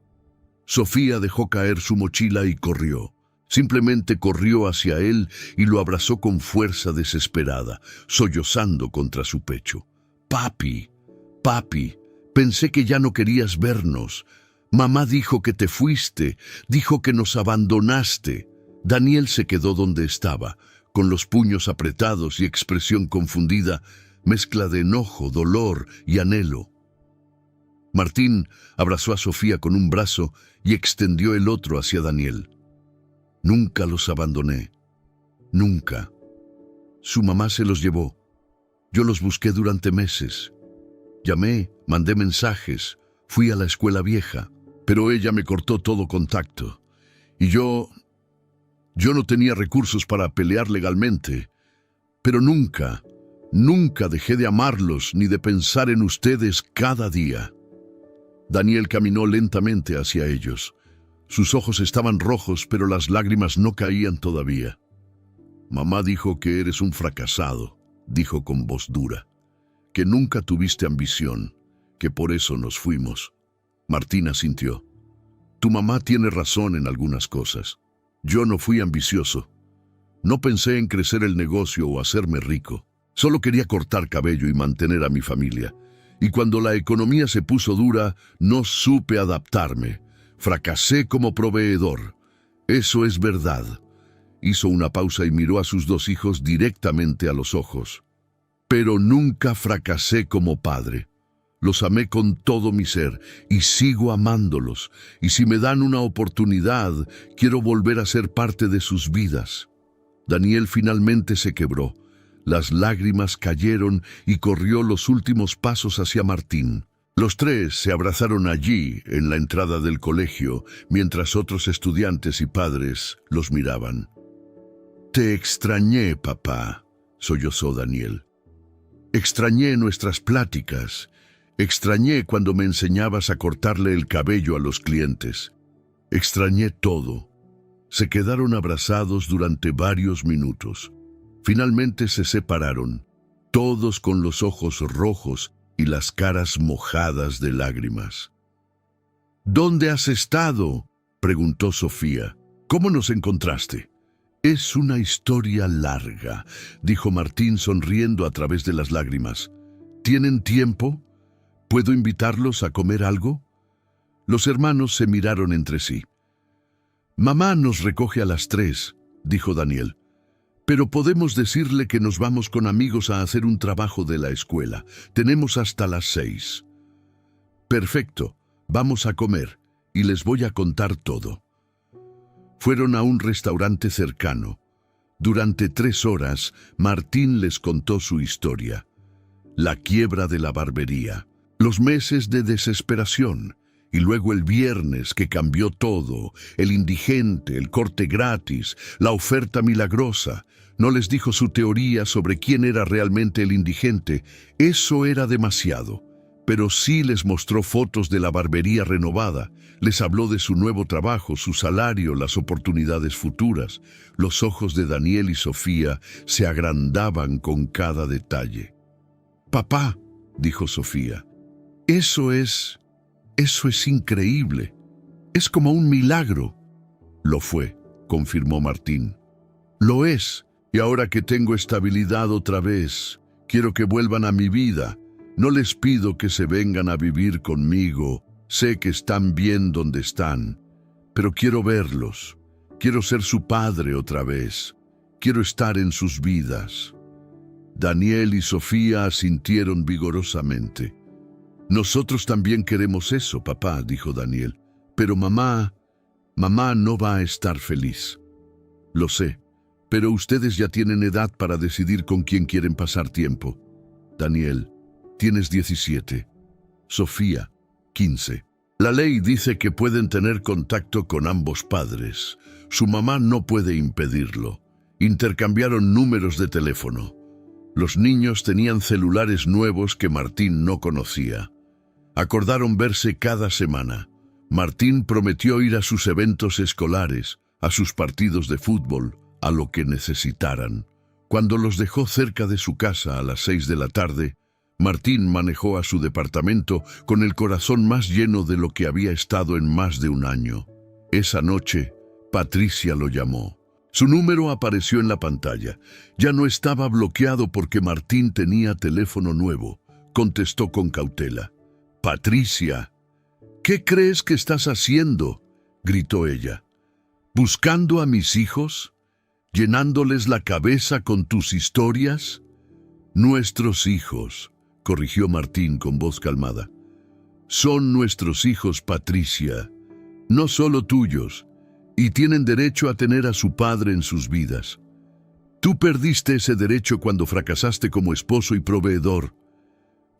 Sofía dejó caer su mochila y corrió. Simplemente corrió hacia él y lo abrazó con fuerza desesperada, sollozando contra su pecho. «Papi, papi, pensé que ya no querías vernos. Mamá dijo que te fuiste, dijo que nos abandonaste». Daniel se quedó donde estaba, con los puños apretados y expresión confundida, mezcla de enojo, dolor y anhelo. Martín abrazó a Sofía con un brazo y extendió el otro hacia Daniel. «Nunca los abandoné. Nunca. Su mamá se los llevó. Yo los busqué durante meses. Llamé, mandé mensajes, Fui a la escuela vieja, pero ella me cortó todo contacto. Y yo no tenía recursos para pelear legalmente. Pero nunca dejé de amarlos ni de pensar en ustedes cada día. Daniel caminó lentamente hacia ellos. Sus ojos estaban rojos, pero las lágrimas no caían todavía. Mamá dijo que eres un fracasado, dijo con voz dura, que nunca tuviste ambición, que por eso nos fuimos. Martín asintió. Tu mamá tiene razón en algunas cosas. Yo no fui ambicioso. No pensé en crecer el negocio o hacerme rico. Solo quería cortar cabello y mantener a mi familia. Y cuando la economía se puso dura, no supe adaptarme. Fracasé como proveedor. Eso es verdad. Hizo una pausa y miró a sus dos hijos directamente a los ojos. Pero nunca fracasé como padre. Los amé con todo mi ser y sigo amándolos. Y si me dan una oportunidad, quiero volver a ser parte de sus vidas. Daniel finalmente se quebró. Las lágrimas cayeron y corrió los últimos pasos hacia Martín. Los tres se abrazaron allí, en la entrada del colegio, mientras otros estudiantes y padres los miraban. Te extrañé, papá, sollozó Daniel. Extrañé nuestras pláticas. Extrañé cuando me enseñabas a cortarle el cabello a los clientes. Extrañé todo. Se quedaron abrazados durante varios minutos. Finalmente se separaron, todos con los ojos rojos y las caras mojadas de lágrimas. ¿Dónde has estado?, preguntó Sofía. ¿Cómo nos encontraste? Es una historia larga, dijo Martín sonriendo a través de las lágrimas. ¿Tienen tiempo? ¿Puedo invitarlos a comer algo? Los hermanos se miraron entre sí. Mamá nos recoge a las 3, dijo Daniel. Pero podemos decirle que nos vamos con amigos a hacer un trabajo de la escuela. Tenemos hasta las 6. Perfecto, vamos a comer y les voy a contar todo. Fueron a un restaurante cercano. Durante 3 horas, Martín les contó su historia. La quiebra de la barbería, los meses de desesperación, y luego el viernes que cambió todo, el indigente, el corte gratis, la oferta milagrosa. No les dijo su teoría sobre quién era realmente el indigente. Eso era demasiado. Pero sí les mostró fotos de la barbería renovada. Les habló de su nuevo trabajo, su salario, las oportunidades futuras. Los ojos de Daniel y Sofía se agrandaban con cada detalle. «Papá», dijo Sofía, eso es increíble. Es como un milagro». «Lo fue», confirmó Martín. «Lo es, y ahora que tengo estabilidad otra vez, quiero que vuelvan a mi vida. No les pido que se vengan a vivir conmigo. Sé que están bien donde están, pero quiero verlos. Quiero ser su padre otra vez. Quiero estar en sus vidas». Daniel y Sofía asintieron vigorosamente. «Nosotros también queremos eso, papá», dijo Daniel. «Pero mamá no va a estar feliz». «Lo sé, pero ustedes ya tienen edad para decidir con quién quieren pasar tiempo. Daniel, tienes 17. Sofía, 15. La ley dice que pueden tener contacto con ambos padres. Su mamá no puede impedirlo». Intercambiaron números de teléfono. Los niños tenían celulares nuevos que Martín no conocía. Acordaron verse cada semana. Martín prometió ir a sus eventos escolares, a sus partidos de fútbol, a lo que necesitaran. Cuando los dejó cerca de su casa a las 6 de la tarde, Martín manejó a su departamento con el corazón más lleno de lo que había estado en más de un año. Esa noche, Patricia lo llamó. Su número apareció en la pantalla. Ya no estaba bloqueado porque Martín tenía teléfono nuevo. Contestó con cautela. «Patricia, ¿qué crees que estás haciendo?», gritó ella. «¿Buscando a mis hijos? ¿Llenándoles la cabeza con tus historias?». «Nuestros hijos», corrigió Martín con voz calmada. «Son nuestros hijos, Patricia, no solo tuyos, y tienen derecho a tener a su padre en sus vidas. Tú perdiste ese derecho cuando fracasaste como esposo y proveedor».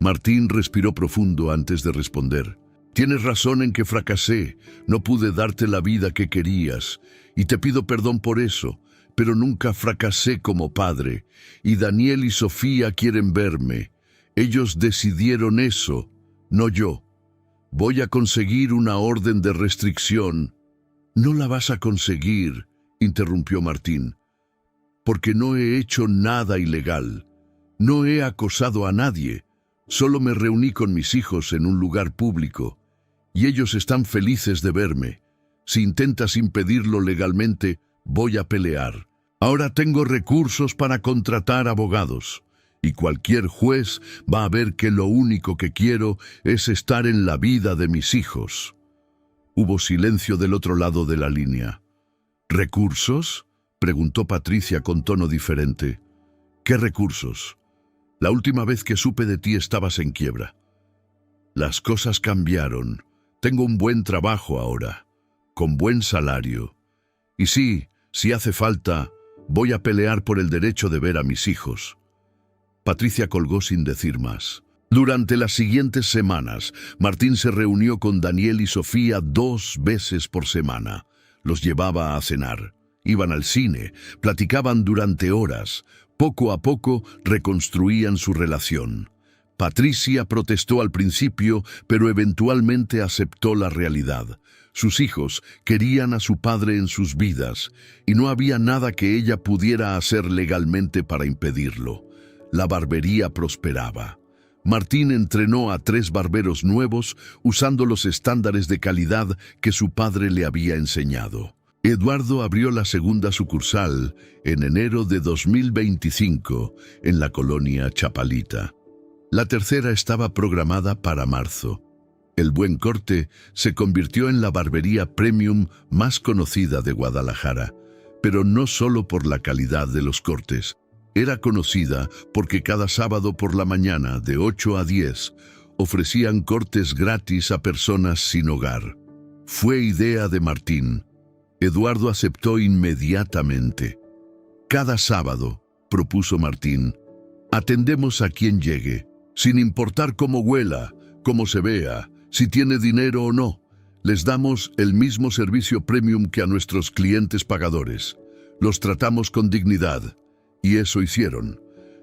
Martín respiró profundo antes de responder. Tienes razón en que fracasé, no pude darte la vida que querías, y te pido perdón por eso, pero nunca fracasé como padre, y Daniel y Sofía quieren verme. Ellos decidieron eso, no yo. Voy a conseguir una orden de restricción. No la vas a conseguir, interrumpió Martín, porque no he hecho nada ilegal. No he acosado a nadie, solo me reuní con mis hijos en un lugar público, y ellos están felices de verme. Si intentas impedirlo legalmente, voy a pelear. Ahora tengo recursos para contratar abogados, y cualquier juez va a ver que lo único que quiero es estar en la vida de mis hijos. Hubo silencio del otro lado de la línea. ¿Recursos?, preguntó Patricia con tono diferente. ¿Qué recursos? La última vez que supe de ti estabas en quiebra. Las cosas cambiaron. Tengo un buen trabajo ahora, con buen salario. Y sí, si hace falta, voy a pelear por el derecho de ver a mis hijos. Patricia colgó sin decir más. Durante las siguientes semanas, Martín se reunió con Daniel y Sofía 2 veces por semana. Los llevaba a cenar. Iban al cine, platicaban durante horas. Poco a poco reconstruían su relación. Patricia protestó al principio, pero eventualmente aceptó la realidad. Sus hijos querían a su padre en sus vidas, y no había nada que ella pudiera hacer legalmente para impedirlo. La barbería prosperaba. Martín entrenó a 3 barberos nuevos usando los estándares de calidad que su padre le había enseñado. Eduardo abrió la segunda sucursal en enero de 2025 en la colonia Chapalita. La tercera estaba programada para marzo. El Buen Corte se convirtió en la barbería premium más conocida de Guadalajara, pero no solo por la calidad de los cortes. Era conocida porque cada sábado por la mañana, de 8 a 10, ofrecían cortes gratis a personas sin hogar. Fue idea de Martín. Eduardo aceptó inmediatamente. Cada sábado, propuso Martín, atendemos a quien llegue, sin importar cómo huela, cómo se vea, si tiene dinero o no. Les damos el mismo servicio premium que a nuestros clientes pagadores. Los tratamos con dignidad. Y eso hicieron.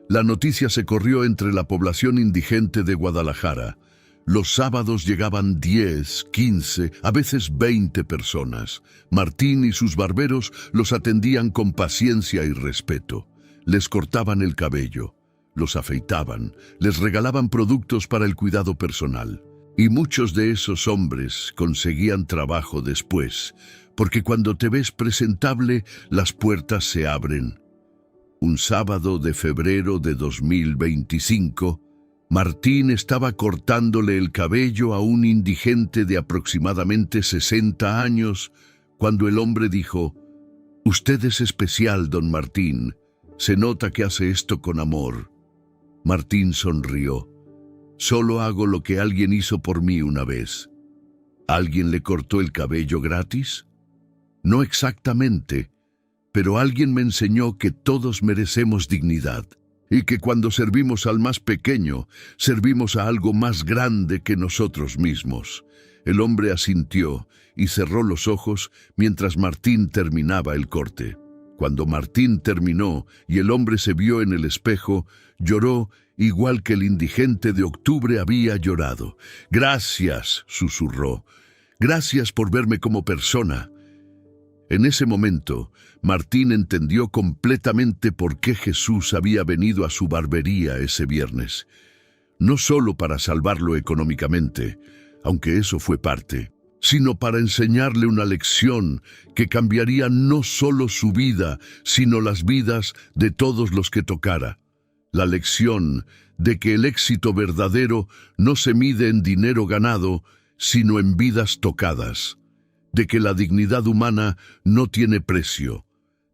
La noticia se corrió entre la población indigente de Guadalajara. Los sábados llegaban 10, 15, a veces 20 personas. Martín y sus barberos los atendían con paciencia y respeto. Les cortaban el cabello, los afeitaban, les regalaban productos para el cuidado personal. Y muchos de esos hombres conseguían trabajo después, porque cuando te ves presentable, las puertas se abren. Un sábado de febrero de 2025, Martín estaba cortándole el cabello a un indigente de aproximadamente 60 años, cuando el hombre dijo: «Usted es especial, don Martín. Se nota que hace esto con amor». Martín sonrió. «Solo hago lo que alguien hizo por mí una vez». ¿Alguien le cortó el cabello gratis? No exactamente, pero alguien me enseñó que todos merecemos dignidad y que cuando servimos al más pequeño, servimos a algo más grande que nosotros mismos. El hombre asintió y cerró los ojos mientras Martín terminaba el corte. Cuando Martín terminó y el hombre se vio en el espejo, lloró igual que el indigente de octubre había llorado. «Gracias», susurró. «Gracias por verme como persona». En ese momento, Martín entendió completamente por qué Jesús había venido a su barbería ese viernes. No solo para salvarlo económicamente, aunque eso fue parte, sino para enseñarle una lección que cambiaría no solo su vida, sino las vidas de todos los que tocara. La lección de que el éxito verdadero no se mide en dinero ganado, sino en vidas tocadas. De que la dignidad humana no tiene precio,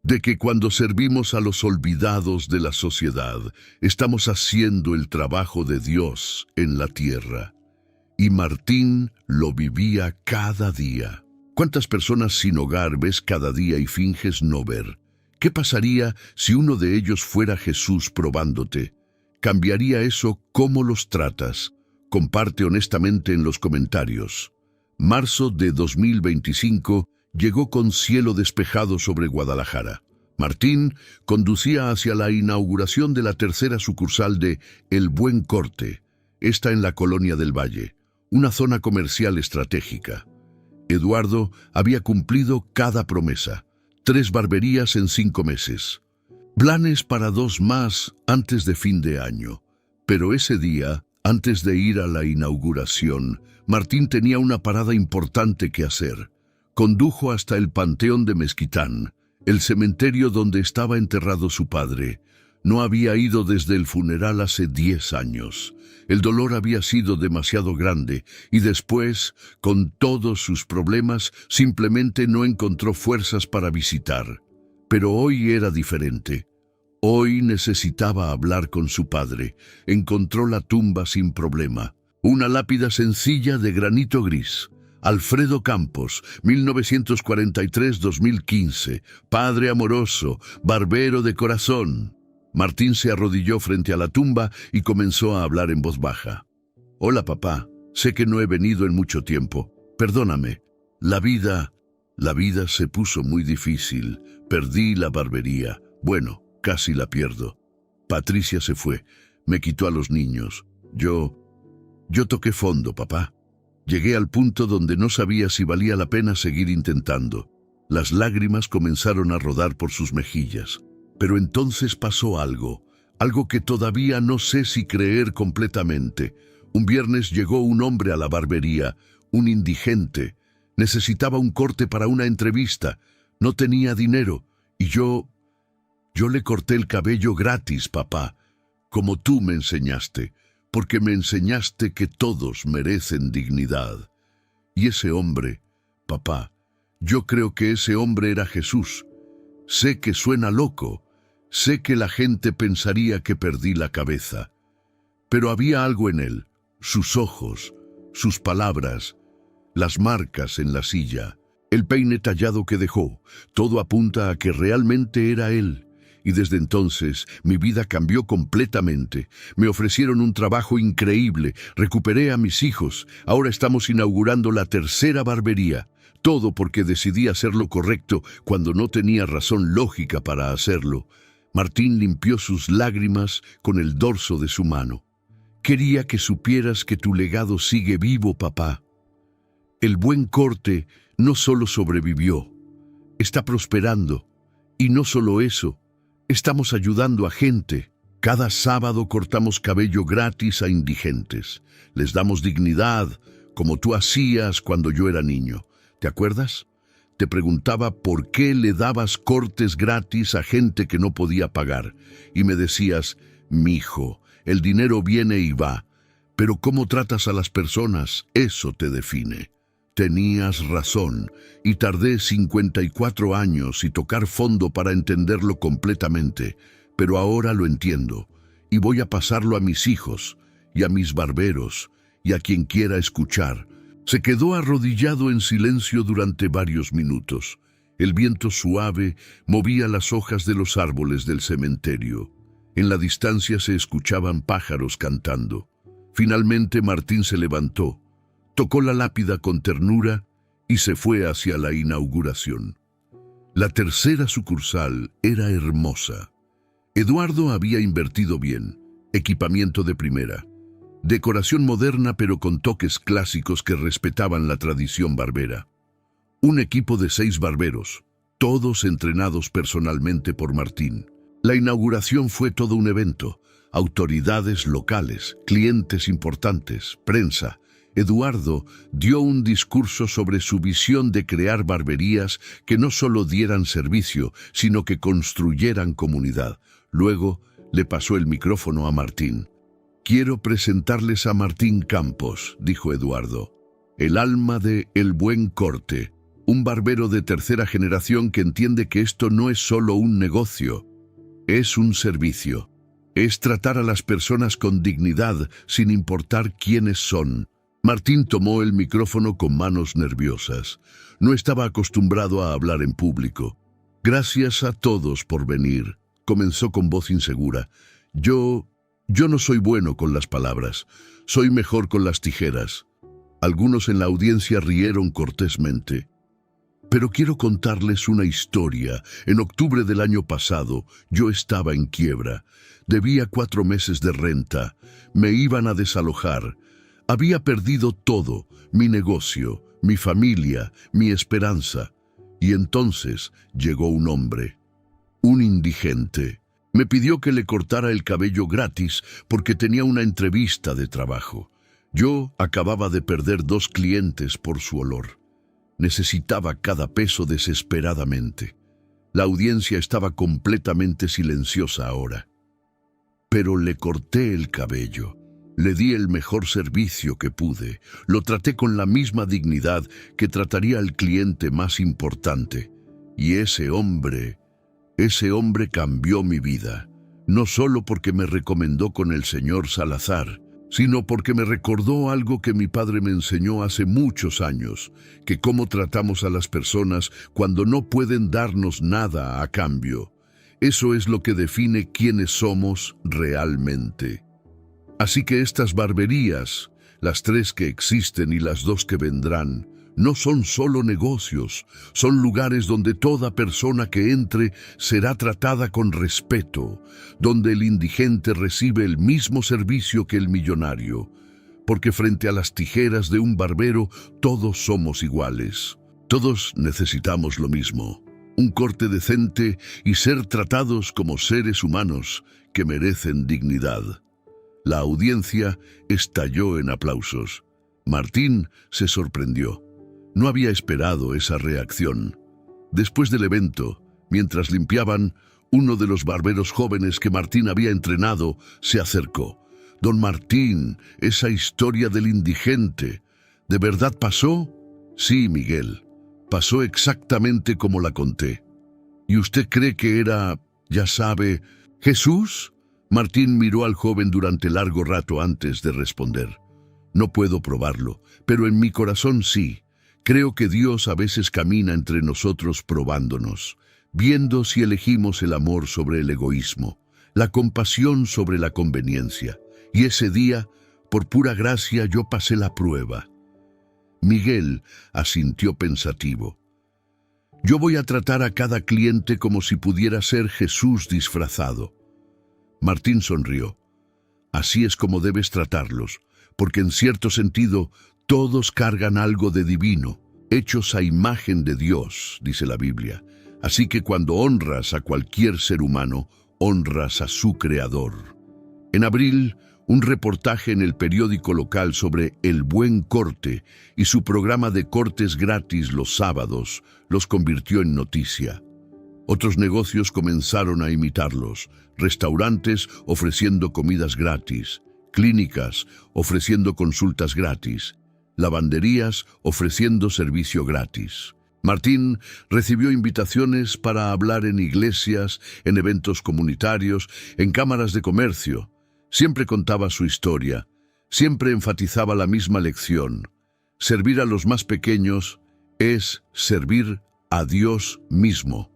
de que cuando servimos a los olvidados de la sociedad, estamos haciendo el trabajo de Dios en la tierra. Y Martín lo vivía cada día. ¿Cuántas personas sin hogar ves cada día y finges no ver? ¿Qué pasaría si uno de ellos fuera Jesús probándote? ¿Cambiaría eso cómo los tratas, Comparte honestamente en los comentarios. Marzo de 2025 llegó con cielo despejado sobre Guadalajara. Martín conducía hacia la inauguración de la tercera sucursal de El Buen Corte. Esta en la Colonia del Valle, una zona comercial estratégica. Eduardo había cumplido cada promesa. 3 barberías en 5 meses. Planes para 2 más antes de fin de año. Pero ese día, antes de ir a la inauguración, Martín tenía una parada importante que hacer. Condujo hasta el Panteón de Mezquitán, el cementerio donde estaba enterrado su padre. No había ido desde el funeral hace 10 años. El dolor había sido demasiado grande y después, con todos sus problemas, simplemente no encontró fuerzas para visitar. Pero hoy era diferente. Hoy necesitaba hablar con su padre. Encontró la tumba sin problema. Una lápida sencilla de granito gris. Alfredo Campos, 1943-2015, padre amoroso, barbero de corazón. Martín se arrodilló frente a la tumba y comenzó a hablar en voz baja. Hola papá, sé que no he venido en mucho tiempo. Perdóname. La vida se puso muy difícil. Perdí la barbería. Bueno, casi la pierdo. Patricia se fue. Me quitó a los niños. Yo toqué fondo, papá. Llegué al punto donde no sabía si valía la pena seguir intentando. Las lágrimas comenzaron a rodar por sus mejillas. Pero entonces pasó algo que todavía no sé si creer completamente. Un viernes llegó un hombre a la barbería, un indigente. Necesitaba un corte para una entrevista. No tenía dinero. Y yo le corté el cabello gratis, papá, como tú me enseñaste. Porque me enseñaste que todos merecen dignidad. Y ese hombre, papá, yo creo que ese hombre era Jesús. Sé que suena loco, sé que la gente pensaría que perdí la cabeza, pero había algo en él, sus ojos, sus palabras, las marcas en la silla, el peine tallado que dejó, todo apunta a que realmente era él. Y desde entonces mi vida cambió completamente. Me ofrecieron un trabajo increíble, recuperé a mis hijos, ahora estamos inaugurando la tercera barbería. Todo porque decidí hacer lo correcto cuando no tenía razón lógica para hacerlo. Martín limpió sus lágrimas con el dorso de su mano. Quería que supieras que tu legado sigue vivo, papá. El Buen Corte no solo sobrevivió, está prosperando. Y no solo eso, estamos ayudando a gente. Cada sábado cortamos cabello gratis a indigentes. Les damos dignidad, como tú hacías cuando yo era niño. ¿Te acuerdas? Te preguntaba por qué le dabas cortes gratis a gente que no podía pagar. Y me decías, mijo, el dinero viene y va, pero cómo tratas a las personas, eso te define. Tenías razón, y tardé 54 años y tocar fondo para entenderlo completamente, pero ahora lo entiendo, y voy a pasarlo a mis hijos, y a mis barberos, y a quien quiera escuchar. Se quedó arrodillado en silencio durante varios minutos. El viento suave movía las hojas de los árboles del cementerio. En la distancia se escuchaban pájaros cantando. Finalmente Martín se levantó. Tocó la lápida con ternura y se fue hacia la inauguración. La tercera sucursal era hermosa. Eduardo había invertido bien, equipamiento de primera, decoración moderna pero con toques clásicos que respetaban la tradición barbera. Un equipo de 6 barberos, todos entrenados personalmente por Martín. La inauguración fue todo un evento, autoridades locales, clientes importantes, prensa. Eduardo dio un discurso sobre su visión de crear barberías que no solo dieran servicio, sino que construyeran comunidad. Luego le pasó el micrófono a Martín. Quiero presentarles a Martín Campos, dijo Eduardo, el alma de El Buen Corte, un barbero de tercera generación que entiende que esto no es solo un negocio, es un servicio. Es tratar a las personas con dignidad sin importar quiénes son. Martín tomó el micrófono con manos nerviosas. No estaba acostumbrado a hablar en público. Gracias a todos por venir, comenzó con voz insegura. Yo Yo no soy bueno con las palabras, soy mejor con las tijeras. Algunos en la audiencia rieron cortésmente. Pero quiero contarles una historia. En octubre del año pasado, yo estaba en quiebra. Debía 4 meses de renta. Me iban a desalojar. Había perdido todo, mi negocio, mi familia, mi esperanza. Y entonces llegó un hombre, un indigente. Me pidió que le cortara el cabello gratis porque tenía una entrevista de trabajo. Yo acababa de perder 2 clientes por su olor. Necesitaba cada peso desesperadamente. La audiencia estaba completamente silenciosa ahora. Pero le corté el cabello. Le di el mejor servicio que pude. Lo traté con la misma dignidad que trataría al cliente más importante. Y ese hombre cambió mi vida. No solo porque me recomendó con el señor Salazar, sino porque me recordó algo que mi padre me enseñó hace muchos años, que cómo tratamos a las personas cuando no pueden darnos nada a cambio. Eso es lo que define quiénes somos realmente. Así que estas barberías, las 3 que existen y las 2 que vendrán, no son solo negocios, son lugares donde toda persona que entre será tratada con respeto, donde el indigente recibe el mismo servicio que el millonario, porque frente a las tijeras de un barbero todos somos iguales. Todos necesitamos lo mismo, un corte decente y ser tratados como seres humanos que merecen dignidad. La audiencia estalló en aplausos. Martín se sorprendió. No había esperado esa reacción. Después del evento, mientras limpiaban, uno de los barberos jóvenes que Martín había entrenado se acercó. «Don Martín, esa historia del indigente, ¿de verdad pasó?» «Sí, Miguel, pasó exactamente como la conté». «¿Y usted cree que era, ya sabe, Jesús?» Martín miró al joven durante largo rato antes de responder. «No puedo probarlo, pero en mi corazón sí. Creo que Dios a veces camina entre nosotros probándonos, viendo si elegimos el amor sobre el egoísmo, la compasión sobre la conveniencia. Y ese día, por pura gracia, yo pasé la prueba». Miguel asintió pensativo. «Yo voy a tratar a cada cliente como si pudiera ser Jesús disfrazado». Martín sonrió. «Así es como debes tratarlos, porque en cierto sentido, todos cargan algo de divino, hechos a imagen de Dios, dice la Biblia. Así que cuando honras a cualquier ser humano, honras a su Creador». En abril, un reportaje en el periódico local sobre El Buen Corte y su programa de cortes gratis los sábados los convirtió en noticia. Otros negocios comenzaron a imitarlos, restaurantes ofreciendo comidas gratis, clínicas ofreciendo consultas gratis, lavanderías ofreciendo servicio gratis. Martín recibió invitaciones para hablar en iglesias, en eventos comunitarios, en cámaras de comercio. Siempre contaba su historia, siempre enfatizaba la misma lección. Servir a los más pequeños es servir a Dios mismo.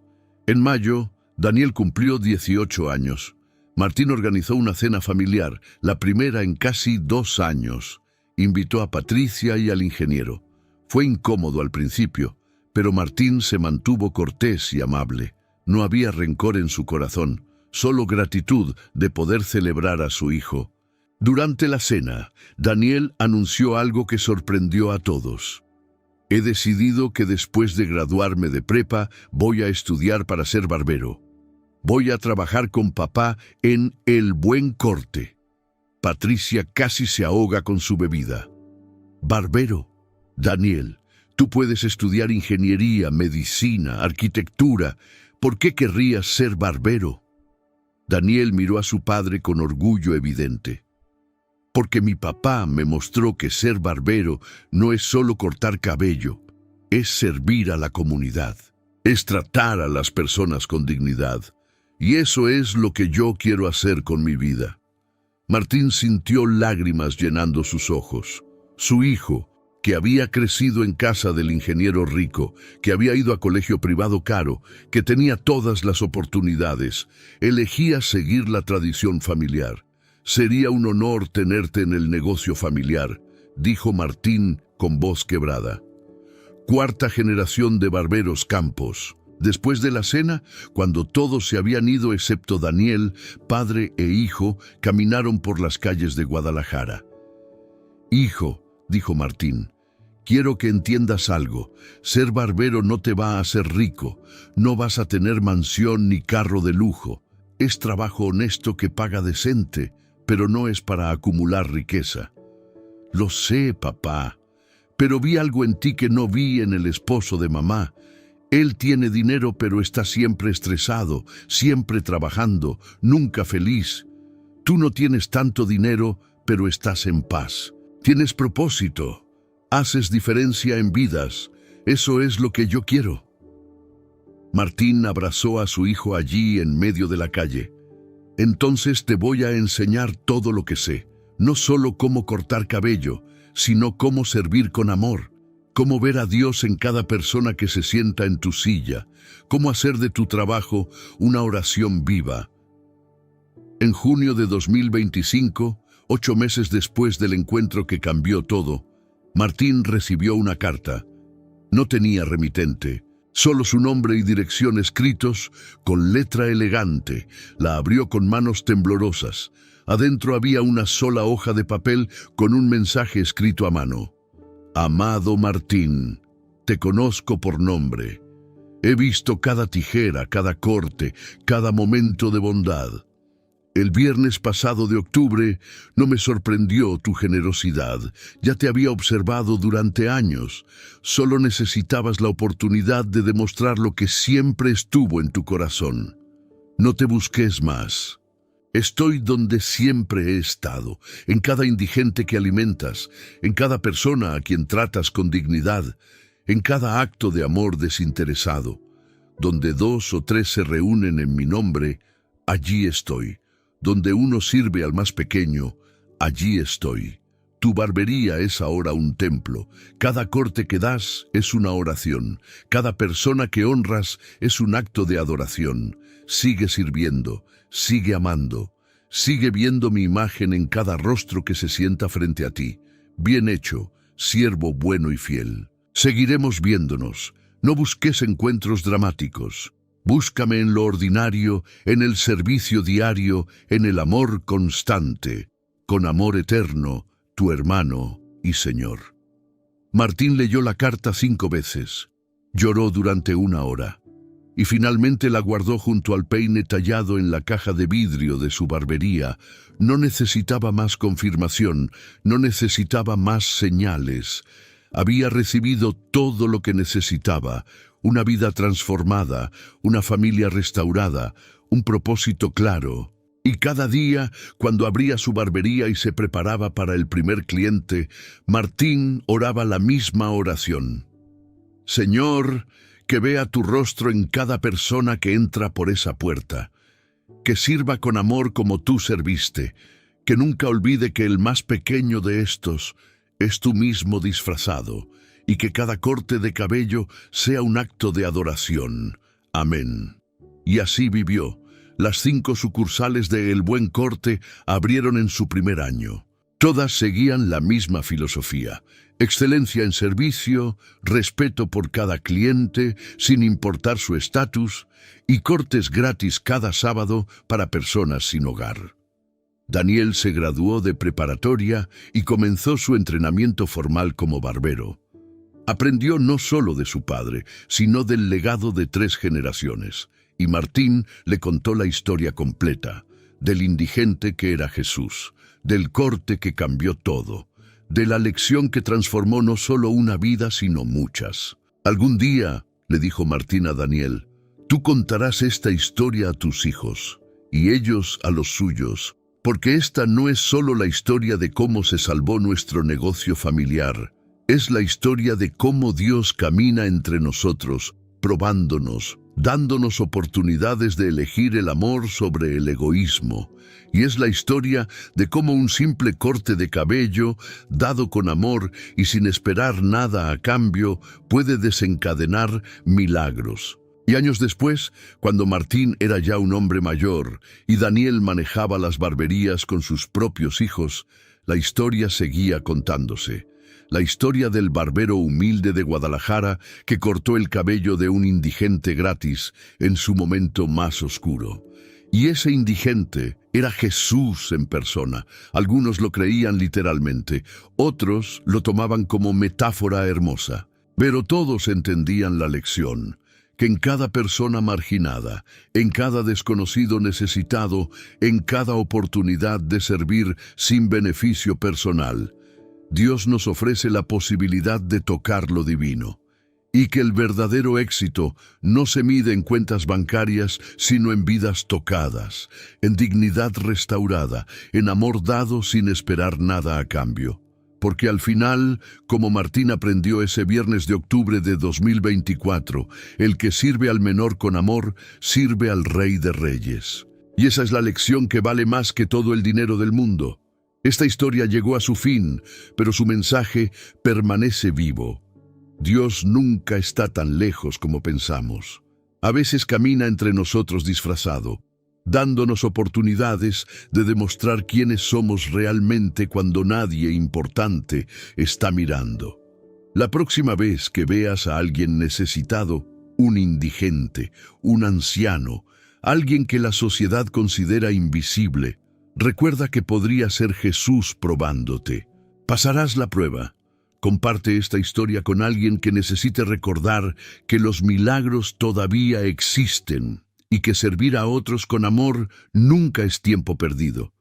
En mayo, Daniel cumplió 18 años. Martín organizó una cena familiar, la primera en casi 2 años. Invitó a Patricia y al ingeniero. Fue incómodo al principio, pero Martín se mantuvo cortés y amable. No había rencor en su corazón, solo gratitud de poder celebrar a su hijo. Durante la cena, Daniel anunció algo que sorprendió a todos. «He decidido que después de graduarme de prepa voy a estudiar para ser barbero. Voy a trabajar con papá en El Buen Corte». Patricia casi se ahoga con su bebida. «Barbero, Daniel, tú puedes estudiar ingeniería, medicina, arquitectura. ¿Por qué querrías ser barbero?» Daniel miró a su padre con orgullo evidente. «Porque mi papá me mostró que ser barbero no es solo cortar cabello, es servir a la comunidad, es tratar a las personas con dignidad. Y eso es lo que yo quiero hacer con mi vida». Martín sintió lágrimas llenando sus ojos. Su hijo, que había crecido en casa del ingeniero rico, que había ido a colegio privado caro, que tenía todas las oportunidades, elegía seguir la tradición familiar. Sería un honor tenerte en el negocio familiar, dijo Martín con voz quebrada. Cuarta generación de barberos Campos. Después de la cena, cuando todos se habían ido excepto Daniel, padre e hijo, caminaron por las calles de Guadalajara. «Hijo», dijo Martín, «quiero que entiendas algo. Ser barbero no te va a hacer rico. No vas a tener mansión ni carro de lujo. Es trabajo honesto que paga decente, pero no es para acumular riqueza». «Lo sé, papá, pero vi algo en ti que no vi en el esposo de mamá. Él tiene dinero, pero está siempre estresado, siempre trabajando, nunca feliz. Tú no tienes tanto dinero, pero estás en paz. Tienes propósito, haces diferencia en vidas. Eso es lo que yo quiero». Martín abrazó a su hijo allí en medio de la calle. «Entonces te voy a enseñar todo lo que sé, no solo cómo cortar cabello, sino cómo servir con amor, cómo ver a Dios en cada persona que se sienta en tu silla, cómo hacer de tu trabajo una oración viva». En junio de 2025, 8 meses después del encuentro que cambió todo, Martín recibió una carta. No tenía remitente, solo su nombre y dirección escritos con letra elegante. La abrió con manos temblorosas. Adentro había una sola hoja de papel con un mensaje escrito a mano. «Amado Martín, te conozco por nombre. He visto cada tijera, cada corte, cada momento de bondad. El viernes pasado de octubre no me sorprendió tu generosidad. Ya te había observado durante años. Solo necesitabas la oportunidad de demostrar lo que siempre estuvo en tu corazón. No te busques más. Estoy donde siempre he estado, en cada indigente que alimentas, en cada persona a quien tratas con dignidad, en cada acto de amor desinteresado. Donde 2 o 3 se reúnen en mi nombre, allí estoy. Donde uno sirve al más pequeño, allí estoy. Tu barbería es ahora un templo. Cada corte que das es una oración. Cada persona que honras es un acto de adoración. Sigue sirviendo, sigue amando, sigue viendo mi imagen en cada rostro que se sienta frente a ti. Bien hecho, siervo bueno y fiel. Seguiremos viéndonos. No busques encuentros dramáticos. Búscame en lo ordinario, en el servicio diario, en el amor constante. Con amor eterno, tu hermano y Señor». Martín leyó la carta 5 veces. Lloró durante 1 hora. Y finalmente la guardó junto al peine tallado en la caja de vidrio de su barbería. No necesitaba más confirmación, no necesitaba más señales. Había recibido todo lo que necesitaba: una vida transformada, una familia restaurada, un propósito claro. Y cada día, cuando abría su barbería y se preparaba para el primer cliente, Martín oraba la misma oración. «Señor, que vea tu rostro en cada persona que entra por esa puerta. Que sirva con amor como tú serviste. Que nunca olvide que el más pequeño de estos es tú mismo disfrazado, y que cada corte de cabello sea un acto de adoración. Amén». Y así vivió. Las 5 sucursales de El Buen Corte abrieron en su primer año. Todas seguían la misma filosofía: excelencia en servicio, respeto por cada cliente, sin importar su estatus, y cortes gratis cada sábado para personas sin hogar. Daniel se graduó de preparatoria y comenzó su entrenamiento formal como barbero. Aprendió no solo de su padre, sino del legado de 3 generaciones. Y Martín le contó la historia completa: del indigente que era Jesús, del corte que cambió todo, de la lección que transformó no solo una vida, sino muchas. «Algún día», le dijo Martín a Daniel, «tú contarás esta historia a tus hijos, y ellos a los suyos, porque esta no es solo la historia de cómo se salvó nuestro negocio familiar, es la historia de cómo Dios camina entre nosotros, probándonos, dándonos oportunidades de elegir el amor sobre el egoísmo. Y es la historia de cómo un simple corte de cabello, dado con amor y sin esperar nada a cambio, puede desencadenar milagros. Y años después, cuando Martín era ya un hombre mayor y Daniel manejaba las barberías con sus propios hijos, la historia seguía contándose. La historia del barbero humilde de Guadalajara que cortó el cabello de un indigente gratis en su momento más oscuro. Y ese indigente era Jesús en persona. Algunos lo creían literalmente, otros lo tomaban como metáfora hermosa. Pero todos entendían la lección, que en cada persona marginada, en cada desconocido necesitado, en cada oportunidad de servir sin beneficio personal, Dios nos ofrece la posibilidad de tocar lo divino, y que el verdadero éxito no se mide en cuentas bancarias, sino en vidas tocadas, en dignidad restaurada, en amor dado sin esperar nada a cambio. Porque al final, como Martín aprendió ese viernes de octubre de 2024, el que sirve al menor con amor, sirve al Rey de Reyes. Y esa es la lección que vale más que todo el dinero del mundo. Esta historia llegó a su fin, pero su mensaje permanece vivo. Dios nunca está tan lejos como pensamos. A veces camina entre nosotros disfrazado, dándonos oportunidades de demostrar quiénes somos realmente cuando nadie importante está mirando. La próxima vez que veas a alguien necesitado, un indigente, un anciano, alguien que la sociedad considera invisible, recuerda que podría ser Jesús probándote. Pasarás la prueba. Comparte esta historia con alguien que necesite recordar que los milagros todavía existen y que servir a otros con amor nunca es tiempo perdido.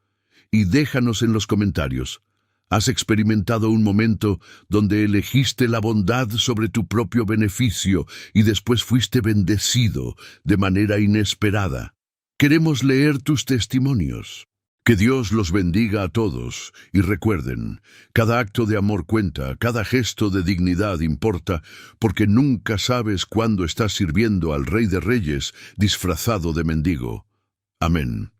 Y déjanos en los comentarios, ¿has experimentado un momento donde elegiste la bondad sobre tu propio beneficio y después fuiste bendecido de manera inesperada? Queremos leer tus testimonios. Que Dios los bendiga a todos y recuerden, cada acto de amor cuenta, cada gesto de dignidad importa, porque nunca sabes cuándo estás sirviendo al Rey de Reyes disfrazado de mendigo. Amén.